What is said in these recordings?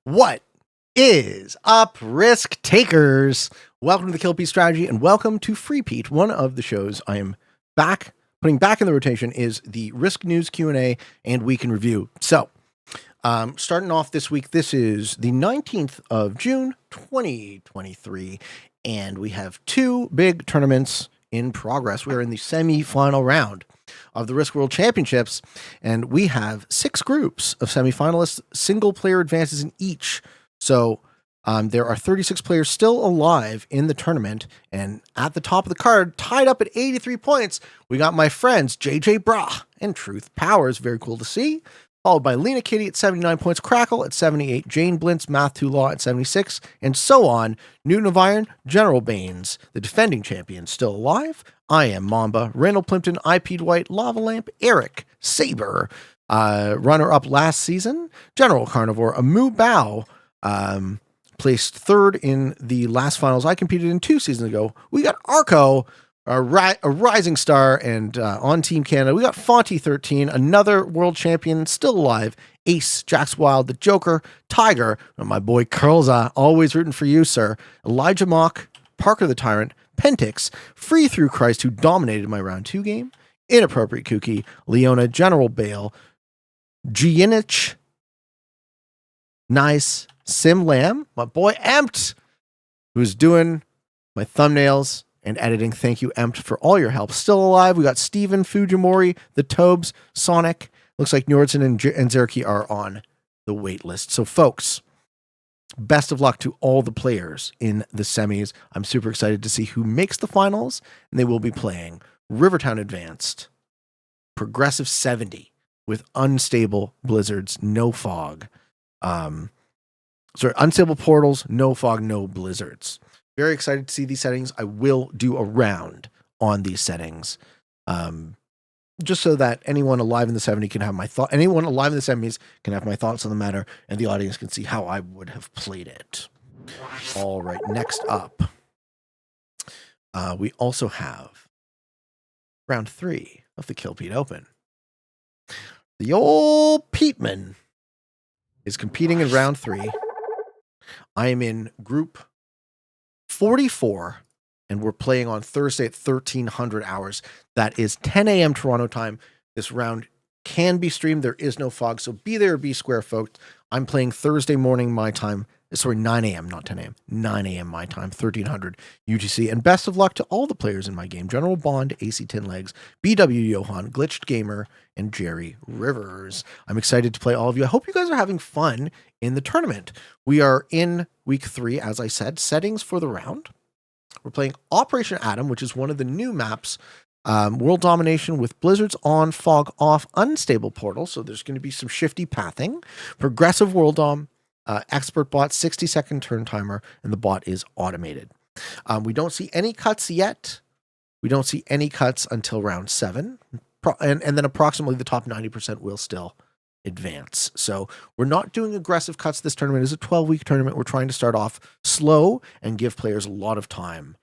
What is up, risk takers? Welcome to the Kill Piece Strategy and welcome to Free Pete. One of the shows I am putting back in the rotation is the Risk News Q&A and Week in Review. So, starting off this week, this is the 19th of June, 2023, and we have two big tournaments in progress. We're in the semi-final round of the Risk World Championships, and we have 6 groups of semifinalists, single-player advances in each. So there are 36 players still alive in the tournament, and at the top of the card, tied up at 83 points, we got my friends JJ Bra and Truth Powers. Very cool to see. Followed by Lena Kitty at 79 points, Crackle at 78, Jane Blintz, Math 2 Law at 76, and so on. Newton of Iron, General Baines, the defending champion, still alive. I am Mamba, Randall Plimpton, IP Dwight, Lava Lamp, Eric, Saber, runner-up last season, General Carnivore, Amu Bao, placed third in the last finals I competed in 2 seasons ago. We got Arco, a rising star, and on Team Canada, we got Fonty13, another world champion, still alive. Ace, Jax Wild, the Joker, Tiger, and my boy Curlza, always rooting for you, sir. Elijah Mock, Parker the Tyrant, Pentix, Free Through Christ, who dominated my round 2 game, Inappropriate Kookie, Leona, General Bale, Gianich, Nice, Sim Lamb, my boy Empt, who's doing my thumbnails and editing. Thank you, Empt, for all your help. Still alive, we got Steven, Fujimori, the Tobes, Sonic. Looks like Nordson and Zerky are on the wait list. So, folks, best of luck to all the players in the semis. I'm super excited to see who makes the finals, and they will be playing Rivertown Advanced, Progressive 70 with unstable blizzards, no fog. Unstable portals, no fog, no blizzards. Very excited to see these settings. I will do a round on these settings, just so that anyone alive in the 70 can have my thought. Anyone alive in the 70s can have my thoughts on the matter, and the audience can see how I would have played it. All right, next up, we also have round 3 of the Kill Pete Open. The old Peteman is competing in round 3. I am in group 44, and we're playing on Thursday at 1300 hours. That is 10 a.m. Toronto time. This round can be streamed. There is no fog, so be there or be square, folks. I'm playing Thursday morning my time. Sorry, 9 a.m., not 10 a.m. 9 a.m. my time, 1300 UTC. And best of luck to all the players in my game. General Bond, AC Tin Legs, BW Johan, Glitched Gamer, and Jerry Rivers. I'm excited to play all of you. I hope you guys are having fun in the tournament. We are in week 3, as I said. Settings for the round. We're playing Operation Atom, which is one of the new maps. World Domination with blizzards on, fog off, unstable portal. So there's going to be some shifty pathing. Progressive World Dom. Expert bot, 60-second turn timer, and the bot is automated. We don't see any cuts yet. We don't see any cuts until round 7. And then approximately the top 90% will still advance. So we're not doing aggressive cuts. This tournament is a 12-week tournament. We're trying to start off slow and give players a lot of time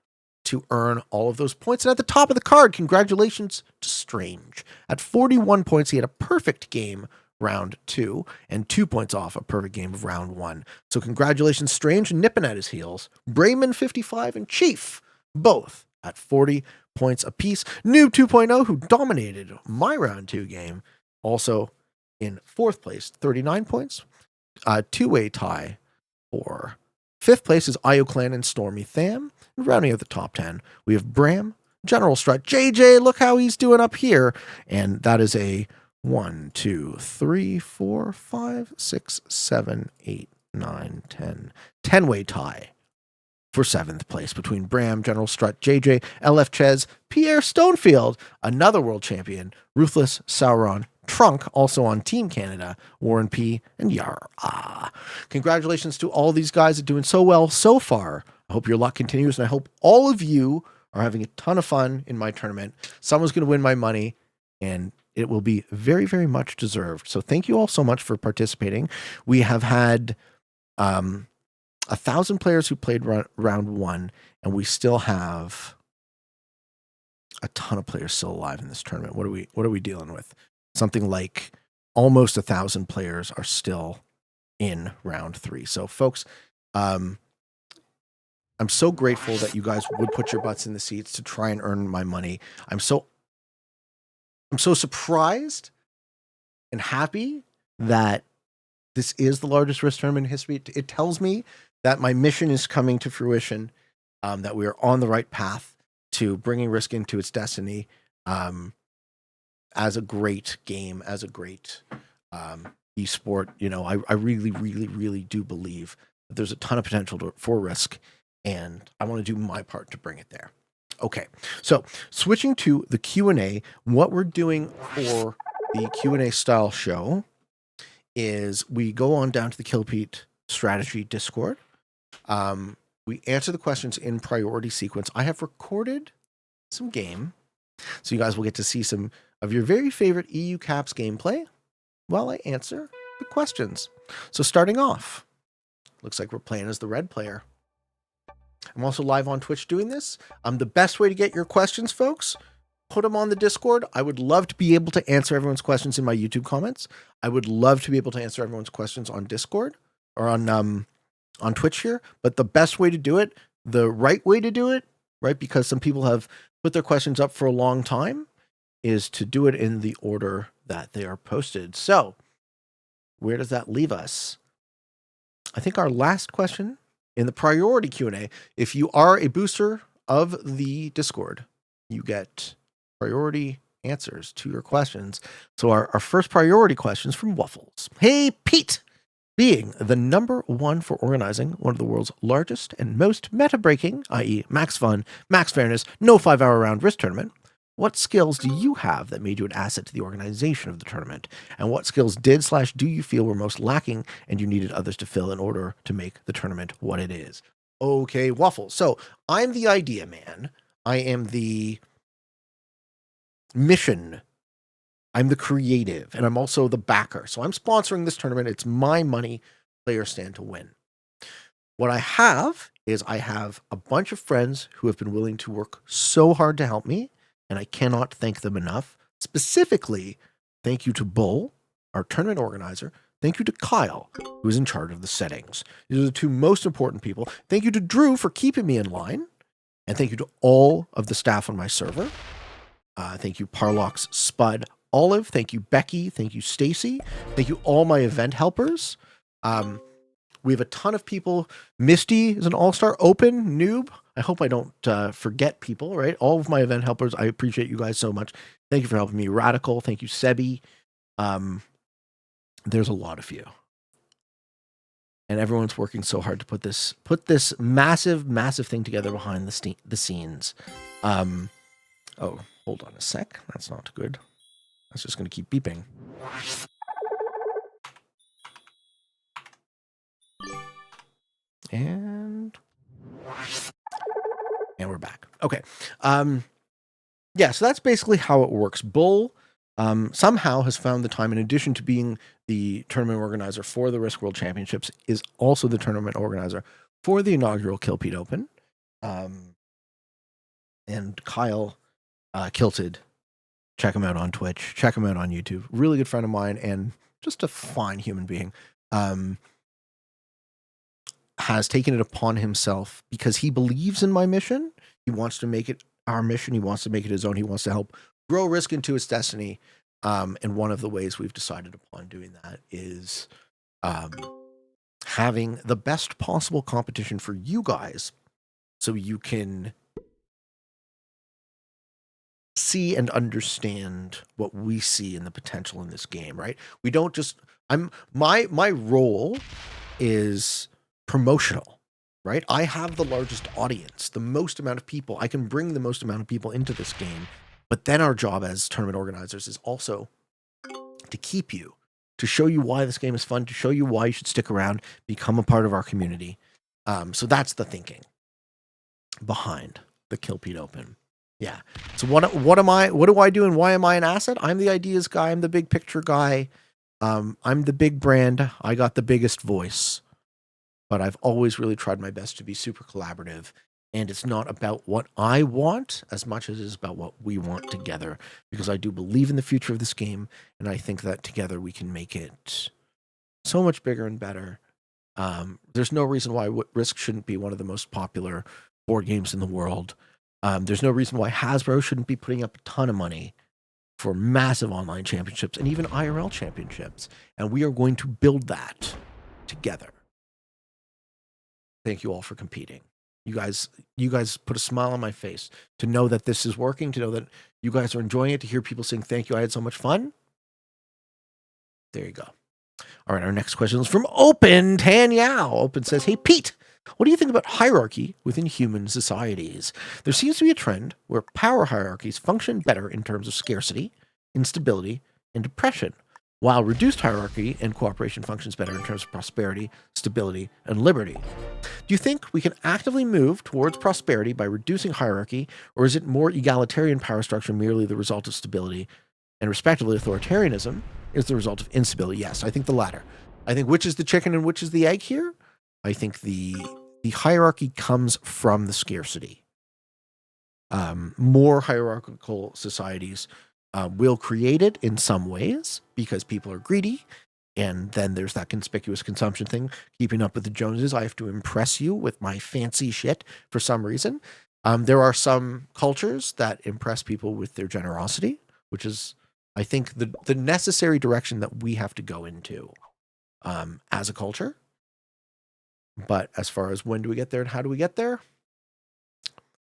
to earn all of those points. And at the top of the card, congratulations to Strange. At 41 points, he had a perfect game round 2 and 2 points off a perfect game of round 1. So congratulations, Strange, nipping at his heels. Brayman 55 and Chief, both at 40 points apiece. Noob 2.0, who dominated my round 2 game, also in 4th place, 39 points. Two-way tie for 5th place is IoClan and Stormy Tham. And rounding out the top 10, we have Bram, General Strut, JJ, look how he's doing up here. And that is a 1, 2, 3, 4, 5, 6, 7, 8, 9, 10. 10-way tie for 7th place between Bram, General Strut, JJ, LF Ches, Pierre Stonefield, another world champion, Ruthless, Sauron, Trunk, also on Team Canada, Warren P, and Yar. Congratulations to all these guys that are doing so well so far. I hope your luck continues, and I hope all of you are having a ton of fun in my tournament. Someone's going to win my money, and it will be very, very much deserved. So thank you all so much for participating. We have had 1,000 players who played round 1, and we still have a ton of players still alive in this tournament. What are we dealing with? Something like almost 1,000 players are still in round 3. So, folks, I'm so grateful that you guys would put your butts in the seats to try and earn my money. I'm so surprised and happy that this is the largest Risk tournament in history. It tells me that my mission is coming to fruition, that we are on the right path to bringing Risk into its destiny, as a great game, as a great esport. I really, really, really do believe that there's a ton of potential for Risk, and I want to do my part to bring it there. Okay, so switching to the Q&A, what we're doing for the Q&A style show is we go on down to the Killpete Strategy Discord. We answer the questions in priority sequence. I have recorded some game, so you guys will get to see some of your very favorite EU Caps gameplay while I answer the questions. So starting off, looks like we're playing as the red player. I'm also live on Twitch doing this. The best way to get your questions, folks, put them on the Discord. I would love to be able to answer everyone's questions in my YouTube comments. I would love to be able to answer everyone's questions on Discord or on Twitch here. But the best way to do it, the right way to do it, right, because some people have put their questions up for a long time, is to do it in the order that they are posted. So where does that leave us? I think our last question in the priority Q&A, if you are a booster of the Discord, you get priority answers to your questions. So our first priority question is from Waffles. Hey, Pete! Being the number one for organizing one of the world's largest and most meta-breaking, i.e. max fun, max fairness, no 5-hour round Risk tournament, what skills do you have that made you an asset to the organization of the tournament? And what skills do you feel were most lacking and you needed others to fill in order to make the tournament what it is? Okay, Waffles. So I'm the idea man. I am the mission. I'm the creative, and I'm also the backer. So I'm sponsoring this tournament. It's my money. Players stand to win. What I have is I have a bunch of friends who have been willing to work so hard to help me, and I cannot thank them enough. Specifically, thank you to Bull, our tournament organizer. Thank you to Kyle, who is in charge of the settings. These are the two most important people. Thank you to Drew for keeping me in line. And thank you to all of the staff on my server. Thank you, Parlox, Spud, Olive. Thank you, Becky. Thank you, Stacy. Thank you, all my event helpers. We have a ton of people. Misty is an all-star. Open, Noob. I hope I don't forget people, right? All of my event helpers, I appreciate you guys so much. Thank you for helping me. Radical, thank you, Sebi. There's a lot of you. And everyone's working so hard to put this massive, massive thing together behind the scenes. Oh, hold on a sec. That's not good. That's just going to keep beeping. And we're back. Okay. Yeah, so that's basically how it works. Bull somehow has found the time, in addition to being the tournament organizer for the Risk World Championships, is also the tournament organizer for the inaugural Killpete Open. And Kyle Kilted, check him out on Twitch, check him out on YouTube. Really good friend of mine and just a fine human being. Has taken it upon himself because he believes in my mission. He wants to make it our mission. He wants to make it his own. He wants to help grow Risk into its destiny. And one of the ways we've decided upon doing that is having the best possible competition for you guys so you can see and understand what we see in the potential in this game, right? We don't just my role is promotional, right? I have the largest audience, the most amount of people. I can bring the most amount of people into this game. But then our job as tournament organizers is also to keep you, to show you why this game is fun, to show you why you should stick around, become a part of our community. So that's the thinking behind the Killpete Open. Yeah. So what do I do and why am I an asset? I'm the ideas guy. I'm the big picture guy. I'm the big brand. I got the biggest voice. But I've always really tried my best to be super collaborative. And it's not about what I want as much as it is about what we want together. Because I do believe in the future of this game. And I think that together we can make it so much bigger and better. There's no reason why Risk shouldn't be one of the most popular board games in the world. There's no reason why Hasbro shouldn't be putting up a ton of money for massive online championships and even IRL championships. And we are going to build that together. Thank you all for competing. You guys put a smile on my face to know that this is working, to know that you guys are enjoying it, to hear people saying thank you, I had so much fun. There you go. All right, our next question is from Open Tanyao. Open says, hey, Pete, what do you think about hierarchy within human societies? There seems to be a trend where power hierarchies function better in terms of scarcity, instability, and depression, while reduced hierarchy and cooperation functions better in terms of prosperity, stability, and liberty. Do you think we can actively move towards prosperity by reducing hierarchy, or is it more egalitarian power structure merely the result of stability, and respectively authoritarianism is the result of instability? Yes, I think the latter. I think which is the chicken and which is the egg here? I think the hierarchy comes from the scarcity. More hierarchical societies will create it in some ways because people are greedy. And then there's that conspicuous consumption thing, keeping up with the Joneses. I have to impress you with my fancy shit for some reason. There are some cultures that impress people with their generosity, which is, I think, the necessary direction that we have to go into as a culture. But as far as when do we get there and how do we get there,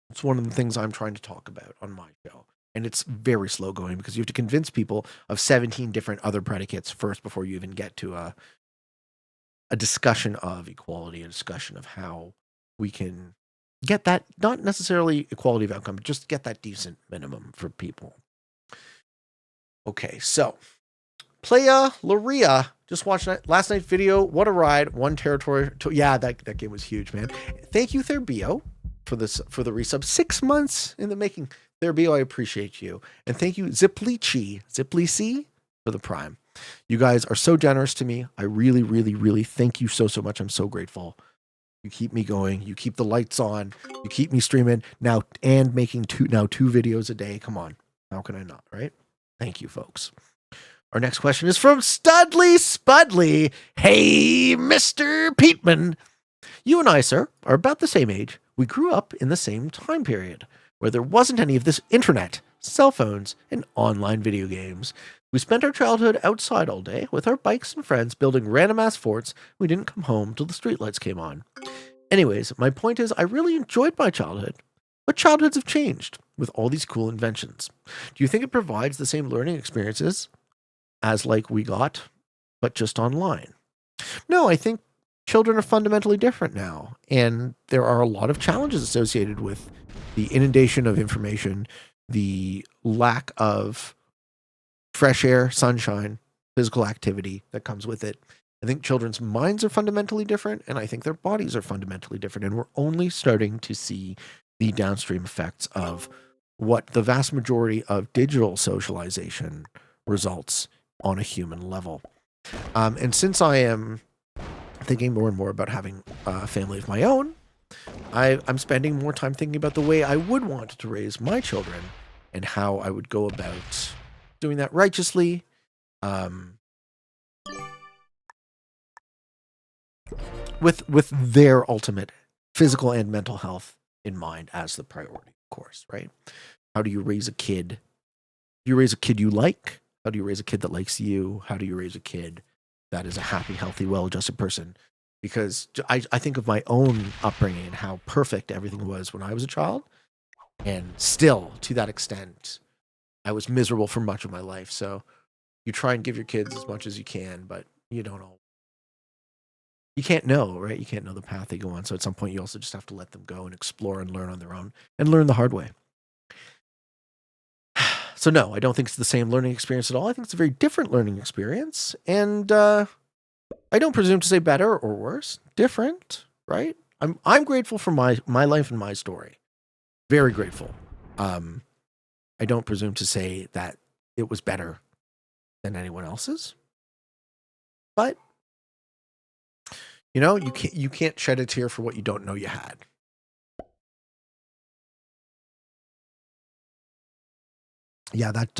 it's one of the things I'm trying to talk about on my show. And it's very slow going because you have to convince people of 17 different other predicates first before you even get to a discussion of equality, a discussion of how we can get that, not necessarily equality of outcome, but just get that decent minimum for people. Okay, so Playa Loria just watched last night's video. What a ride. One territory. Yeah, that game was huge, man. Thank you, Therbio, for the resub. 6 months in the making. Therbio, I appreciate you. And thank you, Ziplici, for the Prime. You guys are so generous to me. I really, really, really thank you so much. I'm so grateful. You keep me going. You keep the lights on. You keep me streaming now and making two videos a day. Come on. How can I not, right? Thank you, folks. Our next question is from Studley Spudley. Hey, Mr. Peatman. You and I, sir, are about the same age. We grew up in the same time period where there wasn't any of this internet, cell phones, and online video games. We spent our childhood outside all day with our bikes and friends building random-ass forts. We didn't come home till the streetlights came on. Anyways, my point is I really enjoyed my childhood, but childhoods have changed with all these cool inventions. Do you think it provides the same learning experiences as like we got, but just online? No, I think children are fundamentally different now, and there are a lot of challenges associated with the inundation of information, the lack of fresh air, sunshine, physical activity that comes with it. I think children's minds are fundamentally different, and I think their bodies are fundamentally different, and we're only starting to see the downstream effects of what the vast majority of digital socialization results on a human level. And since I am thinking more and more about having a family of my own, I'm spending more time thinking about the way I would want to raise my children and how I would go about doing that righteously. With their ultimate physical and mental health in mind as the priority, of course, right? How do you raise a kid? Do you raise a kid you like? How do you raise a kid that likes you? How do you raise a kid that is a happy, healthy, well-adjusted person? Because I think of my own upbringing and how perfect everything was when I was a child. And still, to that extent, I was miserable for much of my life. So you try and give your kids as much as you can, but you don't know. You can't know, right? You can't know the path they go on. So at some point, you also just have to let them go and explore and learn on their own and learn the hard way. So no, I don't think it's the same learning experience at all. I think it's a very different learning experience. And I don't presume to say better or worse. Different, right? I'm grateful for my life and my story. Very grateful. I don't presume to say that it was better than anyone else's. But you know, you can't shed a tear for what you don't know you had. Yeah, that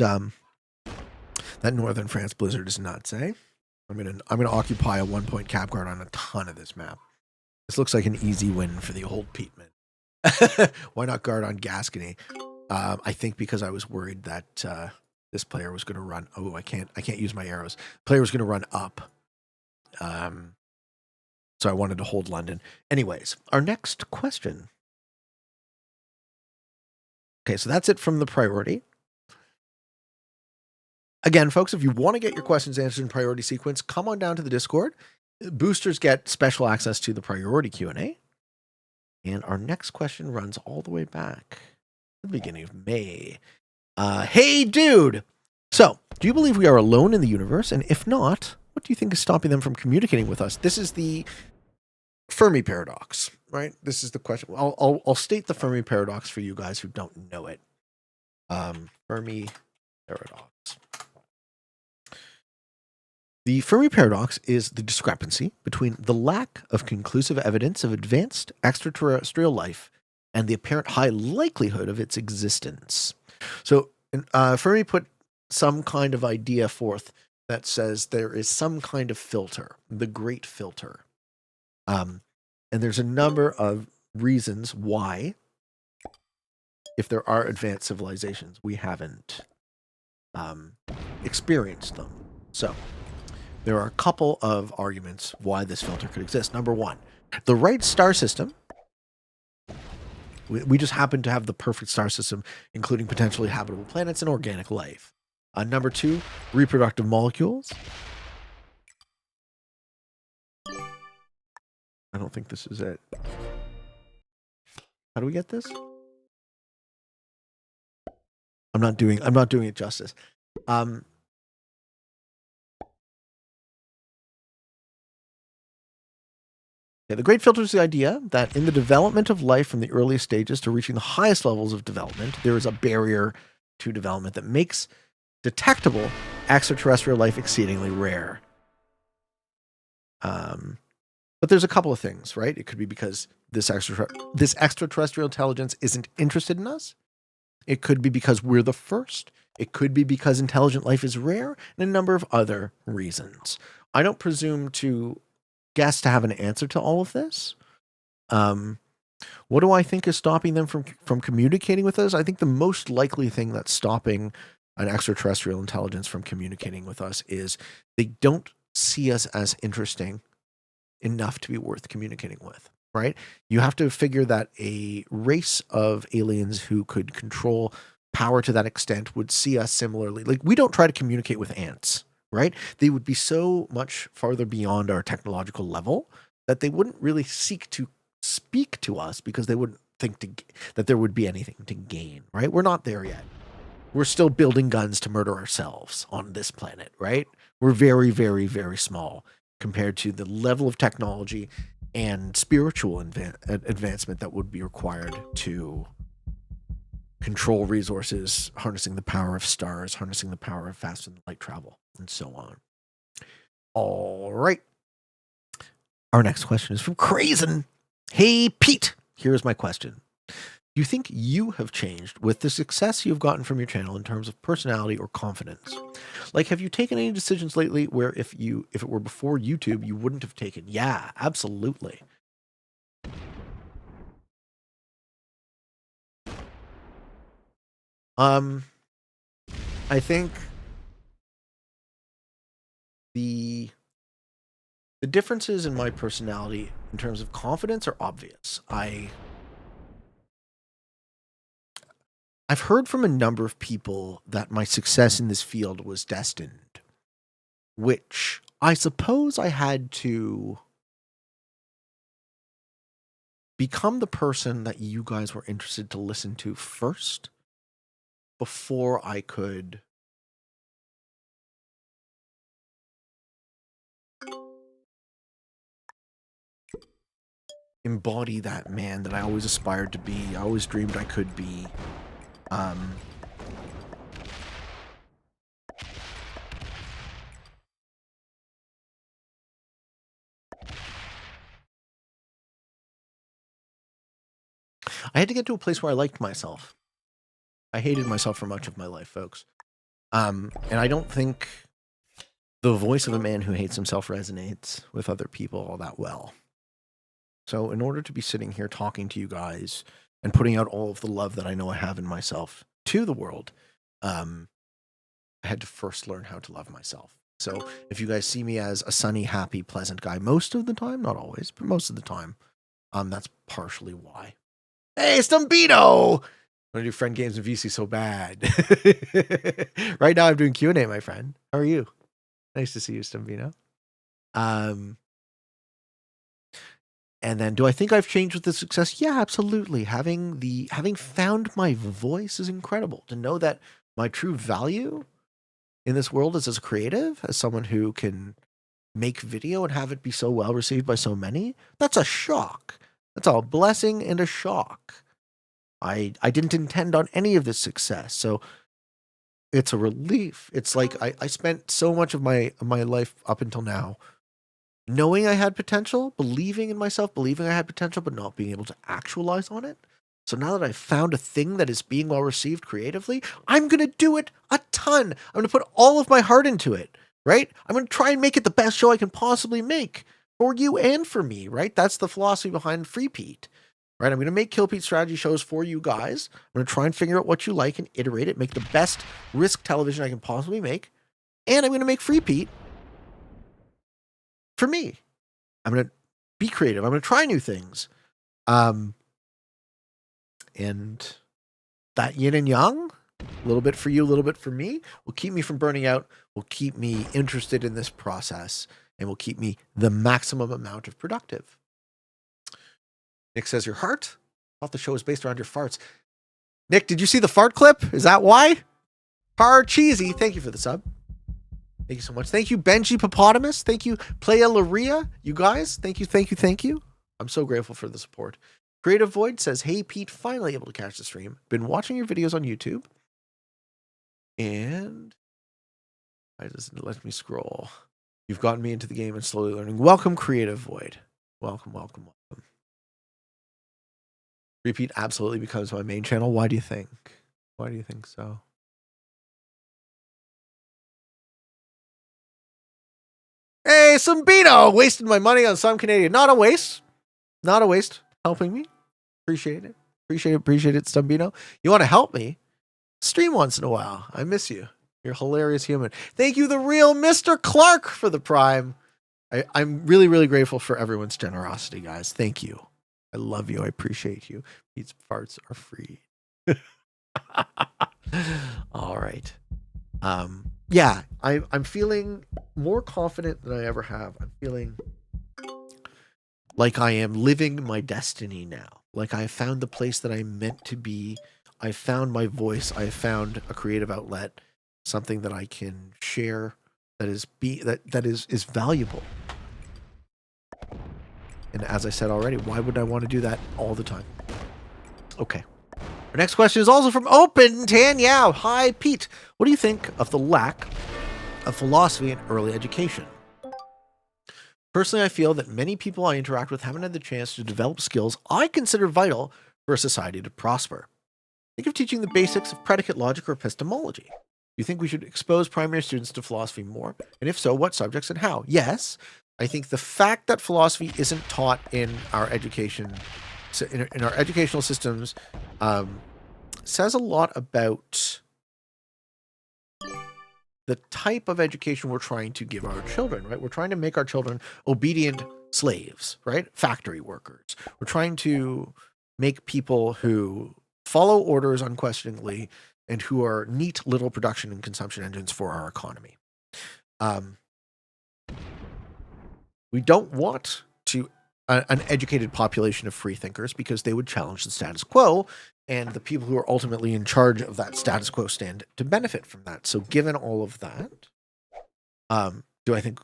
Northern France blizzard is nuts, eh? I'm gonna occupy a 1-point cap guard on a ton of this map. This looks like an easy win for the old Peteman. Why not guard on Gascony? I think because I was worried that this player was going to run. Oh, I can't use my arrows. Player was going to run up. So I wanted to hold London. Anyways, our next question. Okay, so that's it from the priority. Again, folks, if you want to get your questions answered in priority sequence, come on down to the Discord. Boosters get special access to the priority Q&A. And our next question runs all the way back to the beginning of May. Hey, dude! So, do you believe we are alone in the universe? And if not, what do you think is stopping them from communicating with us? This is the Fermi paradox, right? This is the question. I'll state the Fermi paradox for you guys who don't know it. Fermi paradox. The Fermi paradox is the discrepancy between the lack of conclusive evidence of advanced extraterrestrial life and the apparent high likelihood of its existence. So Fermi put some kind of idea forth that says there is some kind of filter, the great filter. And there's a number of reasons why, if there are advanced civilizations, we haven't experienced them. So there are a couple of arguments why this filter could exist. Number one, the right star system. We just happen to have the perfect star system, including potentially habitable planets and organic life. Number two, reproductive molecules. I don't think this is it. How do we get this? I'm not doing it justice. The great filter is the idea that in the development of life from the earliest stages to reaching the highest levels of development, there is a barrier to development that makes detectable extraterrestrial life exceedingly rare. But there's a couple of things, right? It could be because this extraterrestrial intelligence isn't interested in us. It could be because we're the first. It could be because intelligent life is rare, and a number of other reasons. I don't presume to guess to have an answer to all of this. What do I think is stopping them from communicating with us? I think the most likely thing that's stopping an extraterrestrial intelligence from communicating with us is they don't see us as interesting enough to be worth communicating with, right? You have to figure that a race of aliens who could control power to that extent would see us similarly. Like, we don't try to communicate with ants, right? They would be so much farther beyond our technological level that they wouldn't really seek to speak to us because they wouldn't think that there would be anything to gain, right? We're not there yet. We're still building guns to murder ourselves on this planet, right? We're very, very, very small compared to the level of technology and spiritual advancement that would be required to control resources, harnessing the power of stars, harnessing the power of faster than light travel, and so on. All right. Our next question is from Crazen. Hey, Pete, here's my question. Do you think you have changed with the success you've gotten from your channel in terms of personality or confidence? Like, have you taken any decisions lately where if it were before YouTube, you wouldn't have taken? Yeah, absolutely. I think the differences in my personality in terms of confidence are obvious. I've heard from a number of people that my success in this field was destined, which I suppose I had to become the person that you guys were interested to listen to first before I could embody that man that I always aspired to be. I always dreamed I could be. I had to get to a place where I liked myself. I hated myself for much of my life, folks. And I don't think The voice of a man who hates himself resonates with other people all that well. So in order to be sitting here talking to you guys and putting out all of the love that I know I have in myself to the world, I had to first learn how to love myself. So if you guys see me as a sunny, happy, pleasant guy most of the time, not always, but most of the time, that's partially why. Hey, Stumbino! I want to do friend games and VC so bad. Right now I'm doing Q&A, my friend. How are you? Nice to see you, Stumbino. And then, do I think I've changed with the success? Yeah, absolutely. Having found my voice is incredible. To know that my true value in this world is as a creative, as someone who can make video and have it be so well received by so many, that's a shock. That's a blessing and a shock. I didn't intend on any of this success, so it's a relief. It's like I spent so much of my life up until now knowing I had potential, believing in myself, believing I had potential, but not being able to actualize on it. So now that I've found a thing that is being well received creatively, I'm going to do it a ton. I'm going to put all of my heart into it, right? I'm going to try and make it the best show I can possibly make for you and for me, right? That's the philosophy behind Free Pete, right? I'm going to make Kill Pete strategy shows for you guys. I'm going to try and figure out what you like and iterate it, make the best risk television I can possibly make. And I'm going to make Free Pete for me. I'm going to be creative. I'm going to try new things. And that yin and yang, a little bit for you, a little bit for me, will keep me from burning out, will keep me interested in this process, and will keep me the maximum amount of productive. Nick says, your heart? I thought the show was based around your farts. Nick, did you see the fart clip? Is that why? Hard cheesy. Thank you for the sub. Thank you so much. Thank you, Benji Hippopotamus. Thank you, Playa Laria. You guys, thank you. I'm so grateful for the support. Creative Void says, hey, Pete, finally able to catch the stream. Been watching your videos on YouTube. And I just let me scroll. You've gotten me into the game and slowly learning. Welcome, Creative Void. Welcome. Repeat absolutely becomes my main channel. Why do you think? Why do you think so? Hey, Sumbino, wasted my money on some Canadian. Not a waste. Helping me. Appreciate it, Stumbino. You want to help me? Stream once in a while. I miss you. You're a hilarious human. Thank you, the real Mr. Clark, for the Prime. I'm really, really grateful for everyone's generosity, guys. Thank you. I love you. I appreciate you. These farts are free. All right. Yeah, I'm feeling more confident than I ever have. I'm feeling like I am living my destiny now. Like I found the place that I'm meant to be. I found my voice. I found a creative outlet, something that I can share that is valuable. And as I said already, why would I want to do that all the time? Okay. Our next question is also from Open Tanyao. Hi, Pete. What do you think of the lack of philosophy in early education? Personally, I feel that many people I interact with haven't had the chance to develop skills I consider vital for a society to prosper. Think of teaching the basics of predicate logic or epistemology. Do you think we should expose primary students to philosophy more? And if so, what subjects and how? Yes, I think the fact that philosophy isn't taught in our education, in our educational systems, says a lot about the type of education we're trying to give our children, right? We're trying to make our children obedient slaves, right? Factory workers. We're trying to make people who follow orders unquestioningly and who are neat little production and consumption engines for our economy. We don't want to an educated population of free thinkers because they would challenge the status quo, and the people who are ultimately in charge of that status quo stand to benefit from that. So given all of that, do I think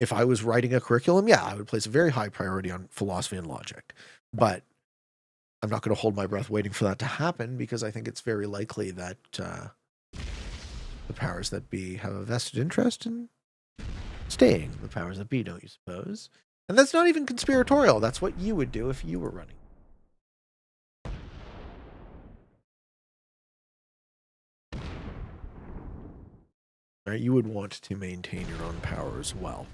if I was writing a curriculum, yeah, I would place a very high priority on philosophy and logic. But I'm not going to hold my breath waiting for that to happen because I think it's very likely that the powers that be have a vested interest in staying the powers that be, don't you suppose? And that's not even conspiratorial. That's what you would do if you were running. Right? You would want to maintain your own power as well.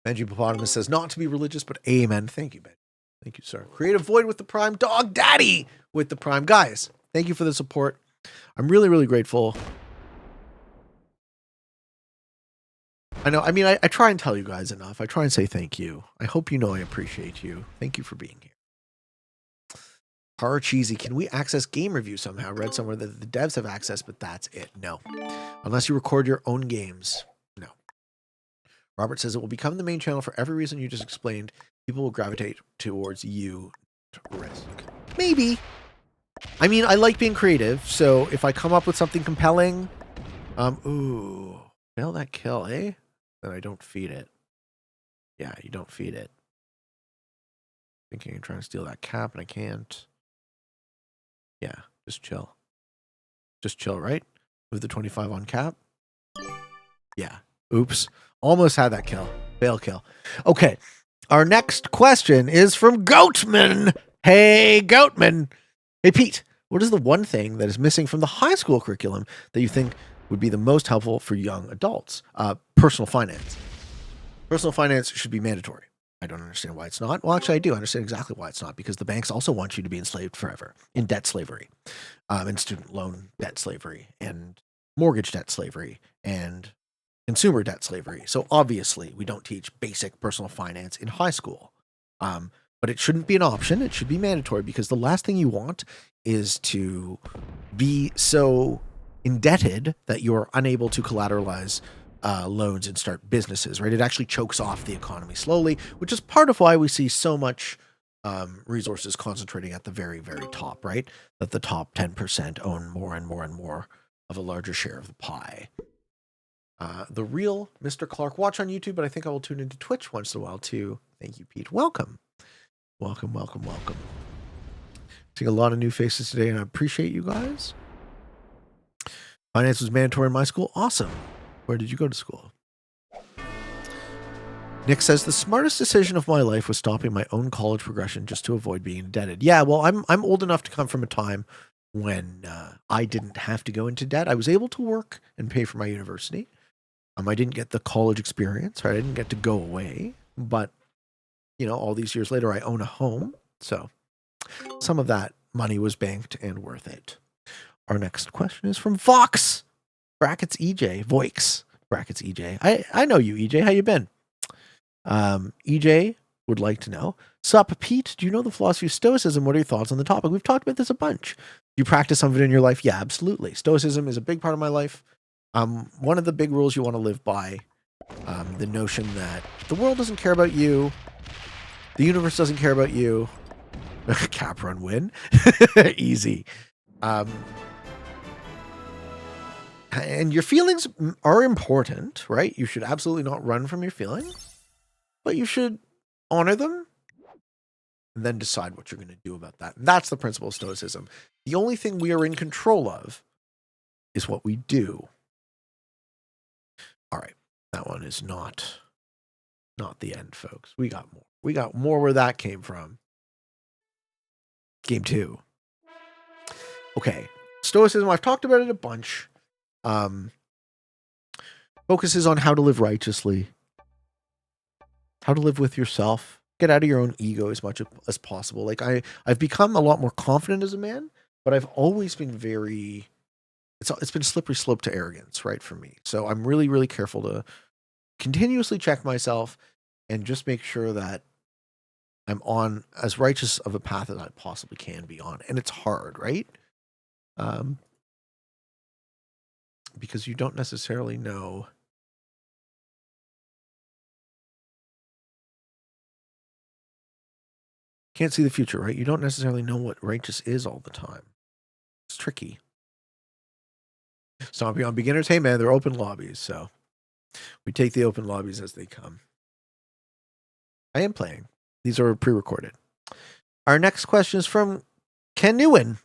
Benji Hippopotamus says, not to be religious, but amen. Thank you, Ben. Thank you, sir. Creative Void with the Prime. Dog Daddy with the Prime. Guys, thank you for the support. I'm really, really grateful. I know, I mean, I try and tell you guys enough. I try and say thank you. I hope you know I appreciate you. Thank you for being here. Horror Cheesy, can we access game review somehow? Read somewhere that the devs have access, but that's it. No. Unless you record your own games. No. Robert says it will become the main channel for every reason you just explained. People will gravitate towards you to risk. Maybe. I mean, I like being creative, so if I come up with something compelling, ooh, fail that kill, eh? Then I don't feed it. Yeah, you don't feed it. Thinking I'm trying to steal that cap and I can't. Yeah, just chill. Just chill, right? With the 25 on cap. Yeah. Oops. Almost had that kill. Fail kill. Okay. Our next question is from Goatman. Hey, Goatman. Hey, Pete. What is the one thing that is missing from the high school curriculum that you think would be the most helpful for young adults? Personal finance. Personal finance should be mandatory. I don't understand why it's not. Well, actually, I do understand exactly why it's not, because the banks also want you to be enslaved forever, in debt slavery, and student loan debt slavery, and mortgage debt slavery, and consumer debt slavery. So obviously, we don't teach basic personal finance in high school. But it shouldn't be an option. It should be mandatory, because the last thing you want is to be so indebted that you're unable to collateralize loans and start businesses, right? It actually chokes off the economy slowly, which is part of why we see so much resources concentrating at the very, very top, right? That the top 10% own more and more and more of a larger share of the pie. The real Mr. Clark, watch on YouTube, but I think I will tune into Twitch once in a while too. Thank you, Pete. Welcome. Welcome, welcome, welcome. Seeing a lot of new faces today, and I appreciate you guys. Finance was mandatory in my school. Awesome. Where did you go to school? Nick says, the smartest decision of my life was stopping my own college progression just to avoid being indebted. Yeah, well, I'm old enough to come from a time when I didn't have to go into debt. I was able to work and pay for my university. I didn't get the college experience, right? I didn't get to go away, but you know, all these years later, I own a home. So some of that money was banked and worth it. Our next question is from Fox, brackets EJ, Voix, brackets EJ. I know you, EJ. How you been? EJ would like to know, sup, Pete, do you know the philosophy of Stoicism? What are your thoughts on the topic? We've talked about this a bunch. Do you practice some of it in your life? Yeah, absolutely. Stoicism is a big part of my life. One of the big rules you want to live by, the notion that the world doesn't care about you. The universe doesn't care about you. Cap run win. Easy. And your feelings are important, right? You should absolutely not run from your feelings, but you should honor them and then decide what you're going to do about that. And that's the principle of Stoicism. The only thing we are in control of is what we do. All right. That one is not the end, folks. We got more. We got more where that came from. Game 2. Okay. Stoicism, I've talked about it a bunch. Focuses on how to live righteously, how to live with yourself, get out of your own ego as much as possible. Like I've become a lot more confident as a man, but I've always been very, it's been a slippery slope to arrogance, right, for me. So I'm really, really careful to continuously check myself and just make sure that I'm on as righteous of a path as I possibly can be on. And it's hard, right? Because you don't necessarily know can't see the future, right? You don't necessarily know what righteous is all the time. It's tricky. Stomping on beginners. Hey man, they're open lobbies, so we take the open lobbies as they come. I am playing. These are pre-recorded. Our next question is from Canoein.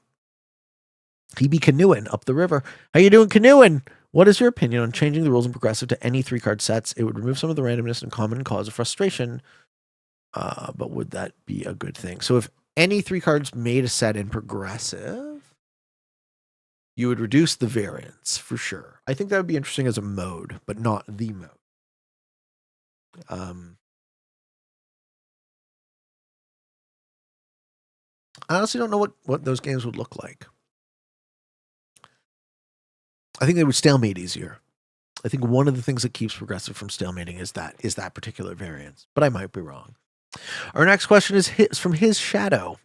He be canoeing up the river. How you doing, canoeing? What is your opinion on changing the rules in progressive to any 3-card sets? It would remove some of the randomness and common cause of frustration. But would that be a good thing? So if any 3 cards made a set in progressive, You would reduce the variance for sure. I think that would be interesting as a mode, but not the mode. I honestly don't know what those games would look like. I think they would stalemate easier. I think one of the things that keeps Progressive from stalemating is that particular variance, but I might be wrong. Our next question is from his shadow.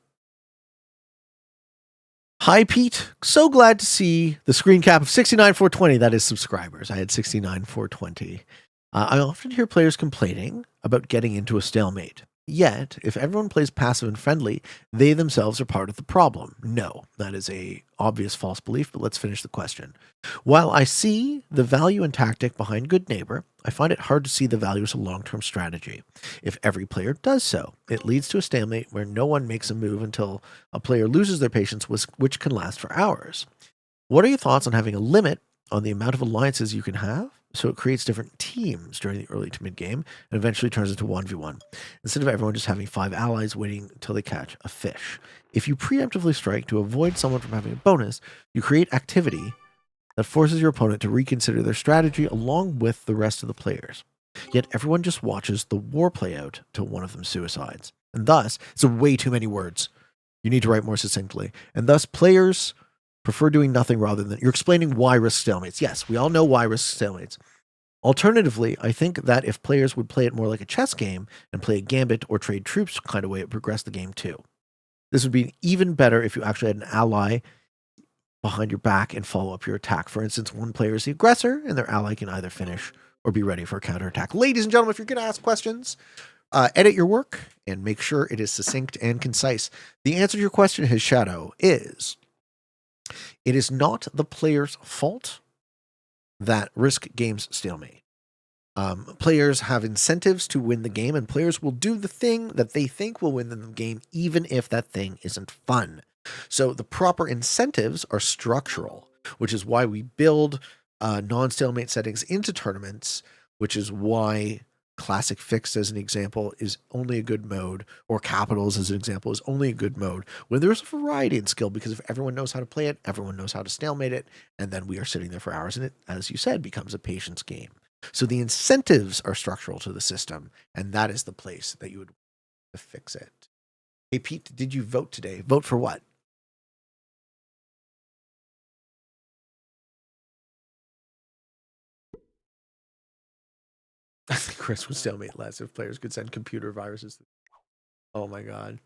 Hi, Pete. So glad to see the screen cap of 69,420. That is subscribers. I had 69,420. I often hear players complaining about getting into a stalemate. Yet, if everyone plays passive and friendly, they themselves are part of the problem. No, that is a obvious false belief, but let's finish the question. While I see the value and tactic behind Good Neighbor, I find it hard to see the value as a long-term strategy. If every player does so, it leads to a stalemate where no one makes a move until a player loses their patience, which can last for hours. What are your thoughts on having a limit on the amount of alliances you can have, so it creates different teams during the early to mid game and eventually turns into 1v1, instead of everyone just having 5 allies waiting until they catch a fish? If you preemptively strike to avoid someone from having a bonus, you create activity that forces your opponent to reconsider their strategy along with the rest of the players. Yet everyone just watches the war play out till one of them suicides. And thus, it's way too many words. You need to write more succinctly. And thus, players prefer doing nothing rather than... You're explaining why risk stalemates. Yes, we all know why risk stalemates. Alternatively, I think that if players would play it more like a chess game and play a gambit or trade troops kind of way, it progressed the game too. This would be even better if you actually had an ally behind your back and follow up your attack. For instance, one player is the aggressor and their ally can either finish or be ready for a counterattack. Ladies and gentlemen, if you're going to ask questions, edit your work and make sure it is succinct and concise. The answer to your question, his shadow, is it is not the player's fault that risk games stalemate. Players have incentives to win the game, and players will do the thing that they think will win them the game, even if that thing isn't fun. So the proper incentives are structural, which is why we build non-stalemate settings into tournaments, which is why Classic Fixed, as an example, is only a good mode, or Capitals, as an example, is only a good mode when there's a variety in skill, because if everyone knows how to play it, everyone knows how to stalemate it, and then we are sitting there for hours, and it, as you said, becomes a patience game. So the incentives are structural to the system, and that is the place that you would to fix it. Hey, Pete, did you vote today? Vote for what? I think Chris would stalemate less if players could send computer viruses. Oh my God.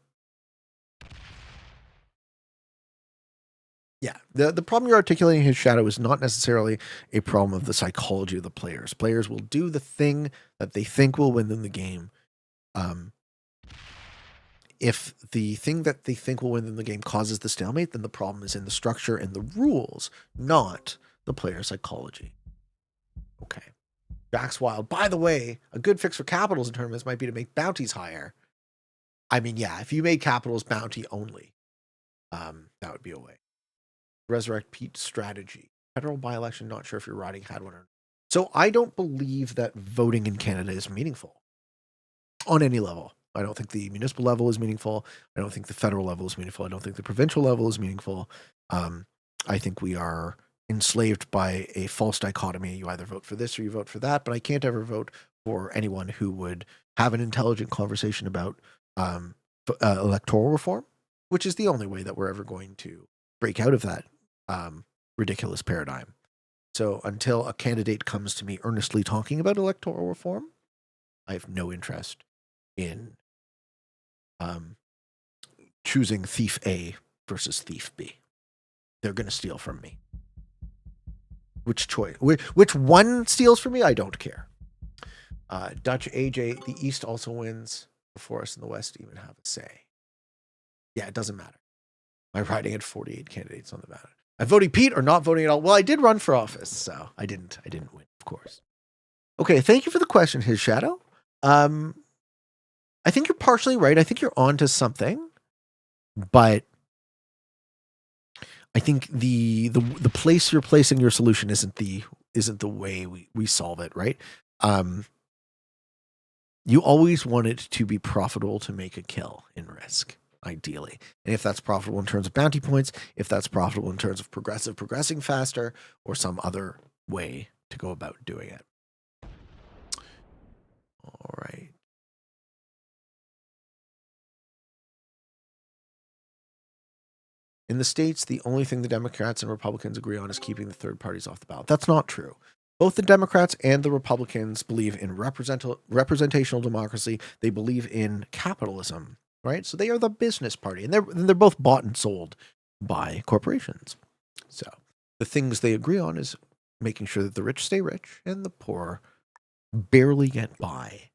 Yeah, the problem you're articulating, his shadow, is not necessarily a problem of the psychology of the players. Players will do the thing that they think will win them the game. If the thing that they think will win them the game causes the stalemate, then the problem is in the structure and the rules, not the player psychology. Okay. Jack's Wild. By the way, a good fix for capitals in tournaments might be to make bounties higher. I mean, yeah, if you made capitals bounty only, that would be a way. Resurrect Pete strategy. Federal by-election, not sure if your riding had one or not. So I don't believe that voting in Canada is meaningful on any level. I don't think the municipal level is meaningful. I don't think the federal level is meaningful. I don't think the provincial level is meaningful. I think we are enslaved by a false dichotomy. You either vote for this or you vote for that, but I can't ever vote for anyone who would have an intelligent conversation about electoral reform, which is the only way that we're ever going to break out of that ridiculous paradigm. So until a candidate comes to me earnestly talking about electoral reform, I have no interest in choosing thief A versus thief B. They're going to steal from me. Which choice? Which one steals from me? I don't care. Dutch AJ, the East also wins before us in the West even have a say. Yeah, it doesn't matter. My riding had 48 candidates on the ballot. I'm voting Pete or not voting at all. Well, I did run for office, so I didn't win, of course. Okay, thank you for the question, his shadow. I think you're partially right. I think you're onto something, but I think the place you're placing your solution isn't the way we solve it, right? You always want it to be profitable to make a kill in Risk. ideally. And if that's profitable in terms of bounty points, if that's profitable in terms of progressing faster, or some other way to go about doing it. All right. In the States, the only thing the Democrats and Republicans agree on is keeping the third parties off the ballot. That's not true. Both the Democrats and the Republicans believe in representational democracy. They believe in capitalism, right? So they are the business party, and they're both bought and sold by corporations. So the things they agree on is making sure that the rich stay rich and the poor barely get by,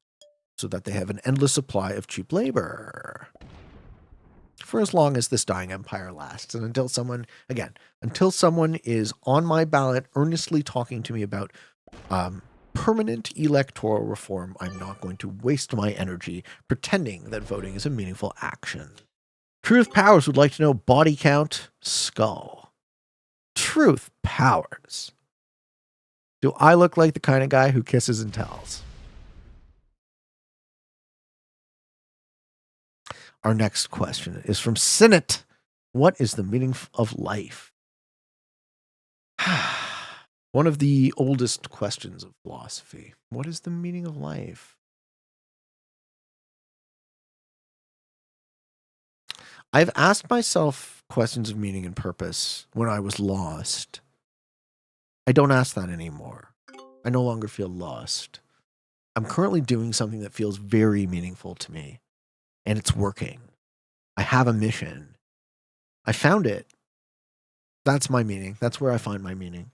so that they have an endless supply of cheap labor for as long as this dying empire lasts. And until someone is on my ballot earnestly talking to me about permanent electoral reform, I'm not going to waste my energy pretending that voting is a meaningful action. Truth Powers would like to know body count, skull. Truth Powers. Do I look like the kind of guy who kisses and tells? Our next question is from Sinnett. What is the meaning of life? One of the oldest questions of philosophy. What is the meaning of life? I've asked myself questions of meaning and purpose when I was lost. I don't ask that anymore. I no longer feel lost. I'm currently doing something that feels very meaningful to me, and it's working. I have a mission. I found it. That's my meaning. That's where I find my meaning.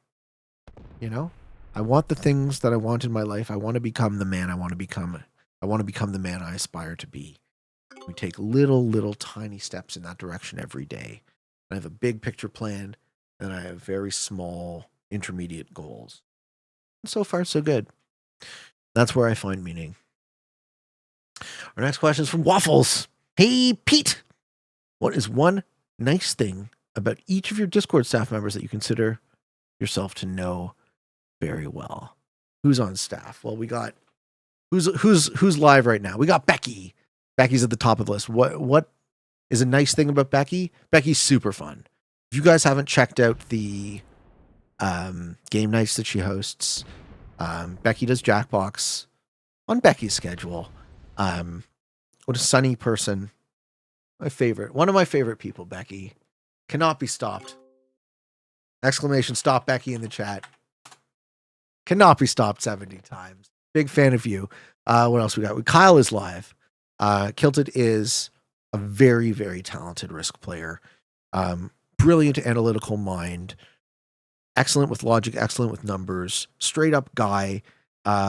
You know, I want the things that I want in my life. I want to become the man I want to become. I want to become the man I aspire to be. We take little tiny steps in that direction every day. I have a big picture plan, and I have very small intermediate goals. And so far, so good. That's where I find meaning. Our next question is from Waffles. Hey, Pete. What is one nice thing about each of your Discord staff members that you consider yourself to know very well? Who's on staff? Well, we got who's live right now? We got Becky. Becky's at the top of the list. What is a nice thing about Becky? Becky's super fun. If you guys haven't checked out the game nights that she hosts, Becky does Jackbox on Becky's schedule. What a sunny person. One of my favorite people, Becky. Cannot be stopped. Exclamation stop Becky in the chat. Cannot be stopped 70 times. Big fan of you. What else we got? Kyle is live. Kilted is a very, very talented Risk player. Brilliant analytical mind. Excellent with logic, excellent with numbers. Straight up guy.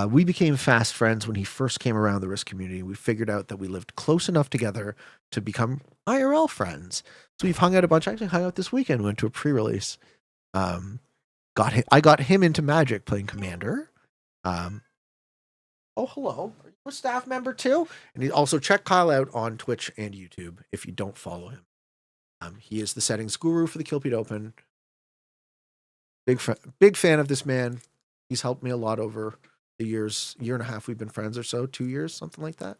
We became fast friends when he first came around the Risk community. We figured out that we lived close enough together to become IRL friends. So we've hung out a bunch. I actually hung out this weekend. Went to a pre-release. I got him into Magic playing Commander. Oh, hello. Are you a staff member too? And he also check Kyle out on Twitch and YouTube if you don't follow him. He is the settings guru for the Kilpete Open. Big fan of this man. He's helped me a lot over the year and a half we've been friends or so, 2 years, something like that.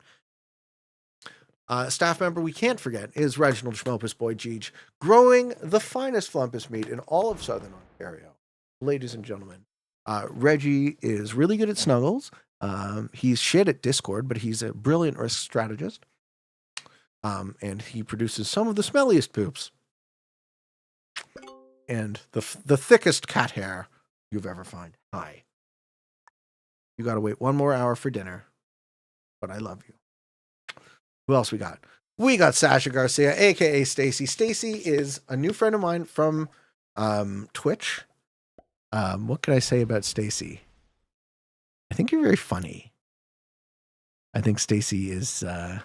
Staff member we can't forget is Reginald Schmopus Boy Geege, growing the finest flumpus meat in all of Southern Ontario. Ladies and gentlemen, Reggie is really good at snuggles. He's shit at Discord, but he's a brilliant Risk strategist. And he produces some of the smelliest poops. And the thickest cat hair you've ever found. Hi. You got to wait 1 more hour for dinner. But I love you. Who else we got? We got Sasha Garcia, a.k.a. Stacy. Stacy is a new friend of mine from Twitch. What can I say about Stacy? I think you're very funny. I think Stacy is... I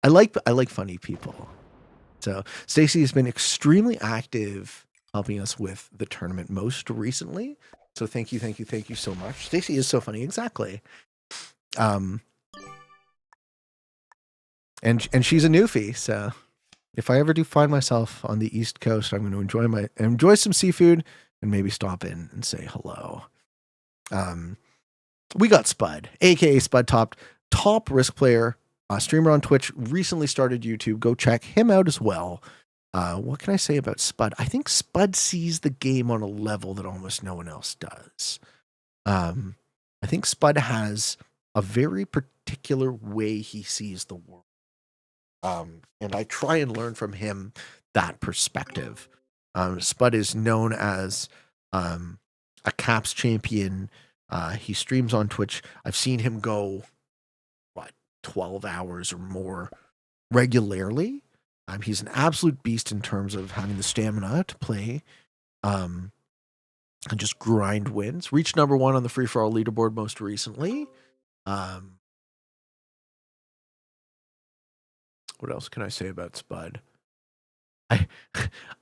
like funny people. So Stacy has been extremely active helping us with the tournament most recently. So thank you so much. Stacy is so funny, exactly. And she's a newfie, so if I ever do find myself on the East Coast, I'm going to enjoy some seafood and maybe stop in and say hello. We got Spud, aka Spud top Risk player Streamer on Twitch, recently started YouTube. Go check him out as well. What can I say about Spud? I think Spud sees the game on a level that almost no one else does. I think Spud has a very particular way he sees the world. And I try and learn from him that perspective. Spud is known as a Caps champion. He streams on Twitch. I've seen him go, 12 hours or more regularly. He's an absolute beast in terms of having the stamina to play and just grind wins. Reached number 1 on the free-for-all leaderboard most recently. What else can I say about Spud?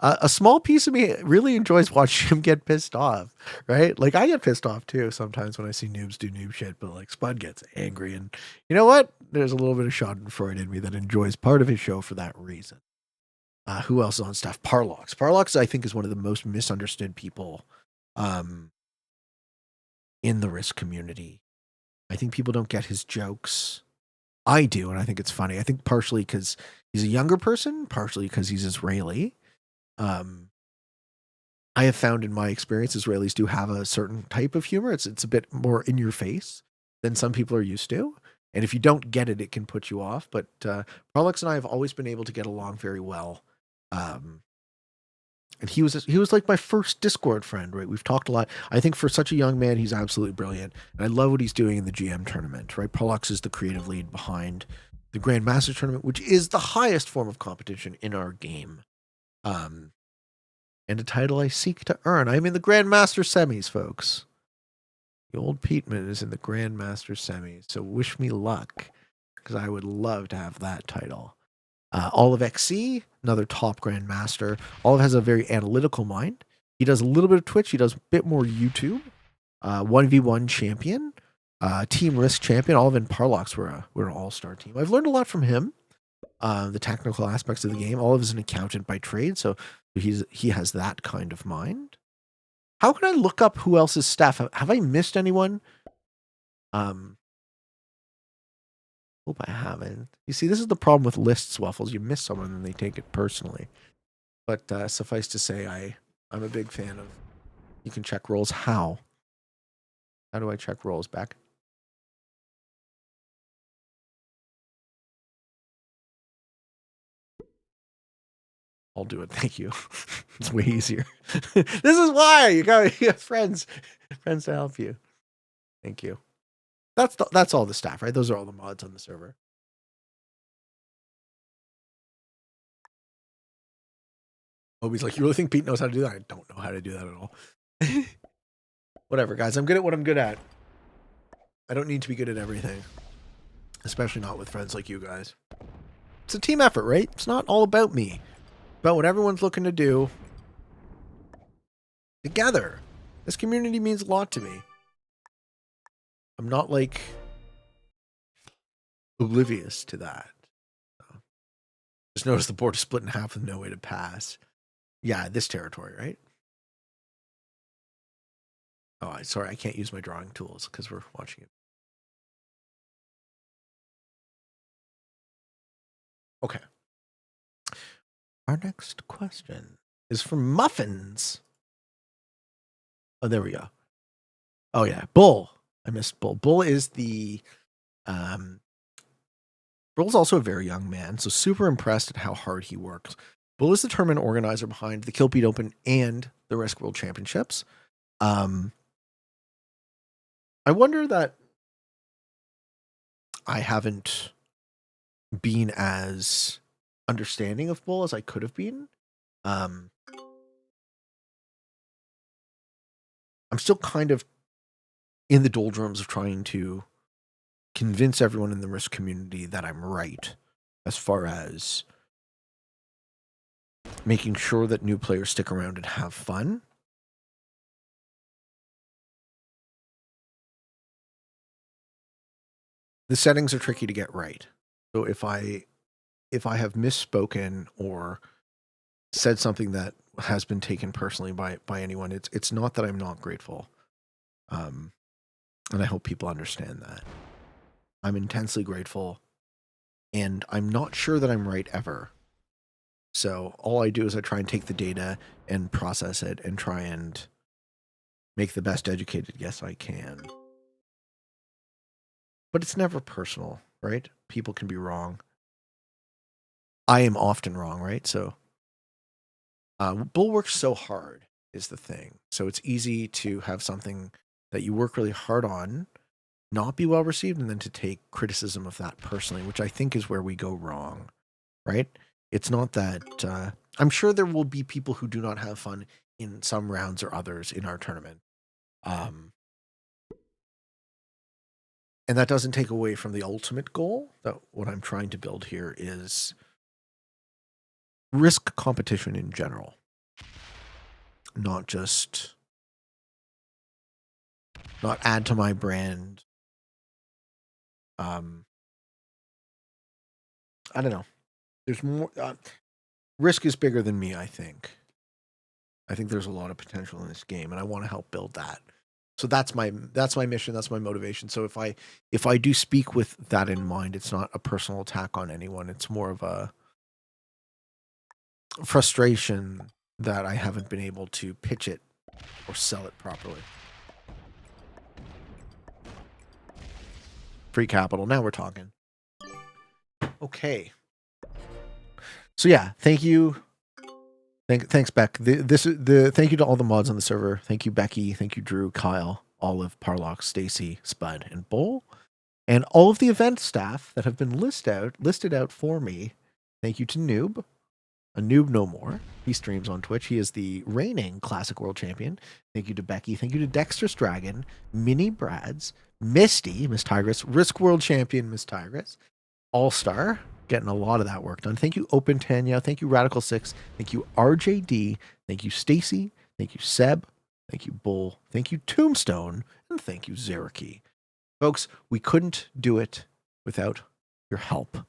A small piece of me really enjoys watching him get pissed off, right? Like, I get pissed off too sometimes when I see noobs do noob shit, but like Spud gets angry, and you know what? There's a little bit of Schadenfreude in me that enjoys part of his show for that reason. Who else is on staff? Parlox. Parlox, I think, is one of the most misunderstood people in the Risk community. I think people don't get his jokes. I do, and I think it's funny. I think partially because he's a younger person, partially because he's Israeli. I have found in my experience, Israelis do have a certain type of humor. It's a bit more in your face than some people are used to. And if you don't get it, it can put you off. But Parlox and I have always been able to get along very well. And he was like my first Discord friend, right? We've talked a lot. I think for such a young man, he's absolutely brilliant. And I love what he's doing in the GM tournament, right? Parlox is the creative lead behind the Grandmaster tournament, which is the highest form of competition in our game. And a title I seek to earn. I'm in the Grandmaster semis, folks. The old Peteman is in the Grandmaster semis. So wish me luck, because I would love to have that title. Olive XC, another top Grandmaster. Olive has a very analytical mind. He does a little bit of Twitch. He does a bit more YouTube. 1v1 champion. Team Risk champion. Olive and Parlox were an all-star team. I've learned a lot from him. The technical aspects of the game. Olive is an accountant by trade, so he has that kind of mind. How can I look up who else's staff? Have I missed anyone? Hope I haven't. You see, this is the problem with lists, Waffles. You miss someone and they take it personally. But suffice to say, I'm a big fan of. You can check roles. How? How do I check roles back? I'll do it. Thank you. It's way easier. This is why you got friends to help you. Thank you. That's all the staff, right? Those are all the mods on the server. Obi's like, you really think Pete knows how to do that? I don't know how to do that at all. Whatever, guys. I'm good at what I'm good at. I don't need to be good at everything. Especially not with friends like you guys. It's a team effort, right? It's not all about me. It's about what everyone's looking to do together. This community means a lot to me. I'm not like oblivious to that. Just notice the board is split in half with no way to pass. Yeah, this territory, right? Oh, sorry, I can't use my drawing tools because we're watching it. Okay. Our next question is from Muffins. Oh, there we go. Oh, yeah. Bull. I missed Bull. Bull is the... Bull's also a very young man, so super impressed at how hard he works. Bull is the tournament organizer behind the Kilpete Open and the Risk World Championships. I wonder that I haven't been as understanding of Bull as I could have been. I'm still kind of in the doldrums of trying to convince everyone in the Risk community that I'm right as far as making sure that new players stick around and have fun. The settings are tricky to get right. So if I have misspoken or said something that has been taken personally by anyone, it's not that I'm not grateful. And I hope people understand that. I'm intensely grateful And I'm not sure that I'm right ever. So all I do is I try and take the data and process it and try and make the best educated guess I can. But it's never personal, right? People can be wrong. I am often wrong, right? So Bull works so hard is the thing. So it's easy to have something that you work really hard on not be well received and then to take criticism of that personally, which I think is where we go wrong, right? It's not that I'm sure there will be people who do not have fun in some rounds or others in our tournament. And that doesn't take away from the ultimate goal. That what I'm trying to build here is risk competition in general, not add to my brand. I don't know. There's more. Risk is bigger than me, I think. I think there's a lot of potential in this game, and I want to help build that. So that's my mission. That's my motivation. So if I do speak with that in mind, it's not a personal attack on anyone. It's more of a frustration that I haven't been able to pitch it or sell it properly. Free capital. Now we're talking. Okay. So yeah, thank you. Thanks, Beck. Thank you to all the mods on the server. Thank you, Becky. Thank you, Drew, Kyle, Olive, Parlock, Stacy, Spud, and Bull, and all of the event staff that have been listed out for me. Thank you to Noob, a Noob no more. He streams on Twitch. He is the reigning Classic World Champion. Thank you to Becky. Thank you to Dexter's Dragon, Mini Brads, Misty, Miss Tigress, Risk World Champion, Miss Tigress, All Star. Getting a lot of that work done. Thank you, Open Tanya. Thank you, Radical 6. Thank you, RJD. Thank you, Stacy. Thank you, Seb. Thank you, Bull. Thank you, Tombstone. And thank you, Zeraki. Folks, we couldn't do it without your help.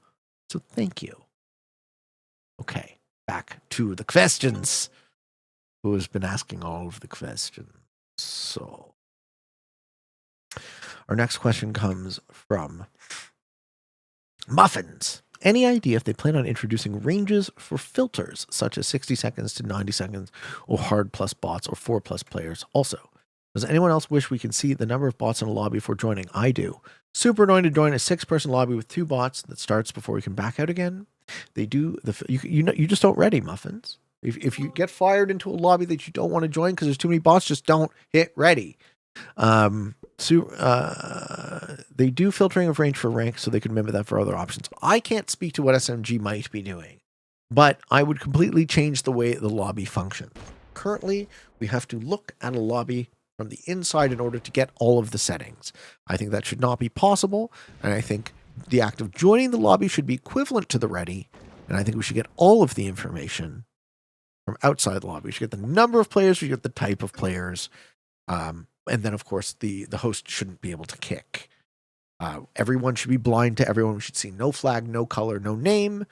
So thank you. Okay, back to the questions. Who has been asking all of the questions? So, our next question comes from Muffins. Any idea if they plan on introducing ranges for filters, such as 60 seconds to 90 seconds, or hard plus bots, or 4 plus players? Also, does anyone else wish we can see the number of bots in a lobby before joining? I do. Super annoying to join a 6-person lobby with 2 bots that starts before we can back out again. They do you just don't ready, Muffins. If you get fired into a lobby that you don't want to join because there's too many bots, just don't hit ready. They do filtering of range for rank, so they could remember that for other options. I can't speak to what SMG might be doing, but I would completely change the way the lobby functions. Currently, we have to look at a lobby from the inside in order to get all of the settings. I think that should not be possible, and I think the act of joining the lobby should be equivalent to the ready, and I think we should get all of the information from outside the lobby. We should get the number of players, we should get the type of players, and then, of course, the host shouldn't be able to kick. Everyone should be blind to everyone. We should see no flag, no color, no name,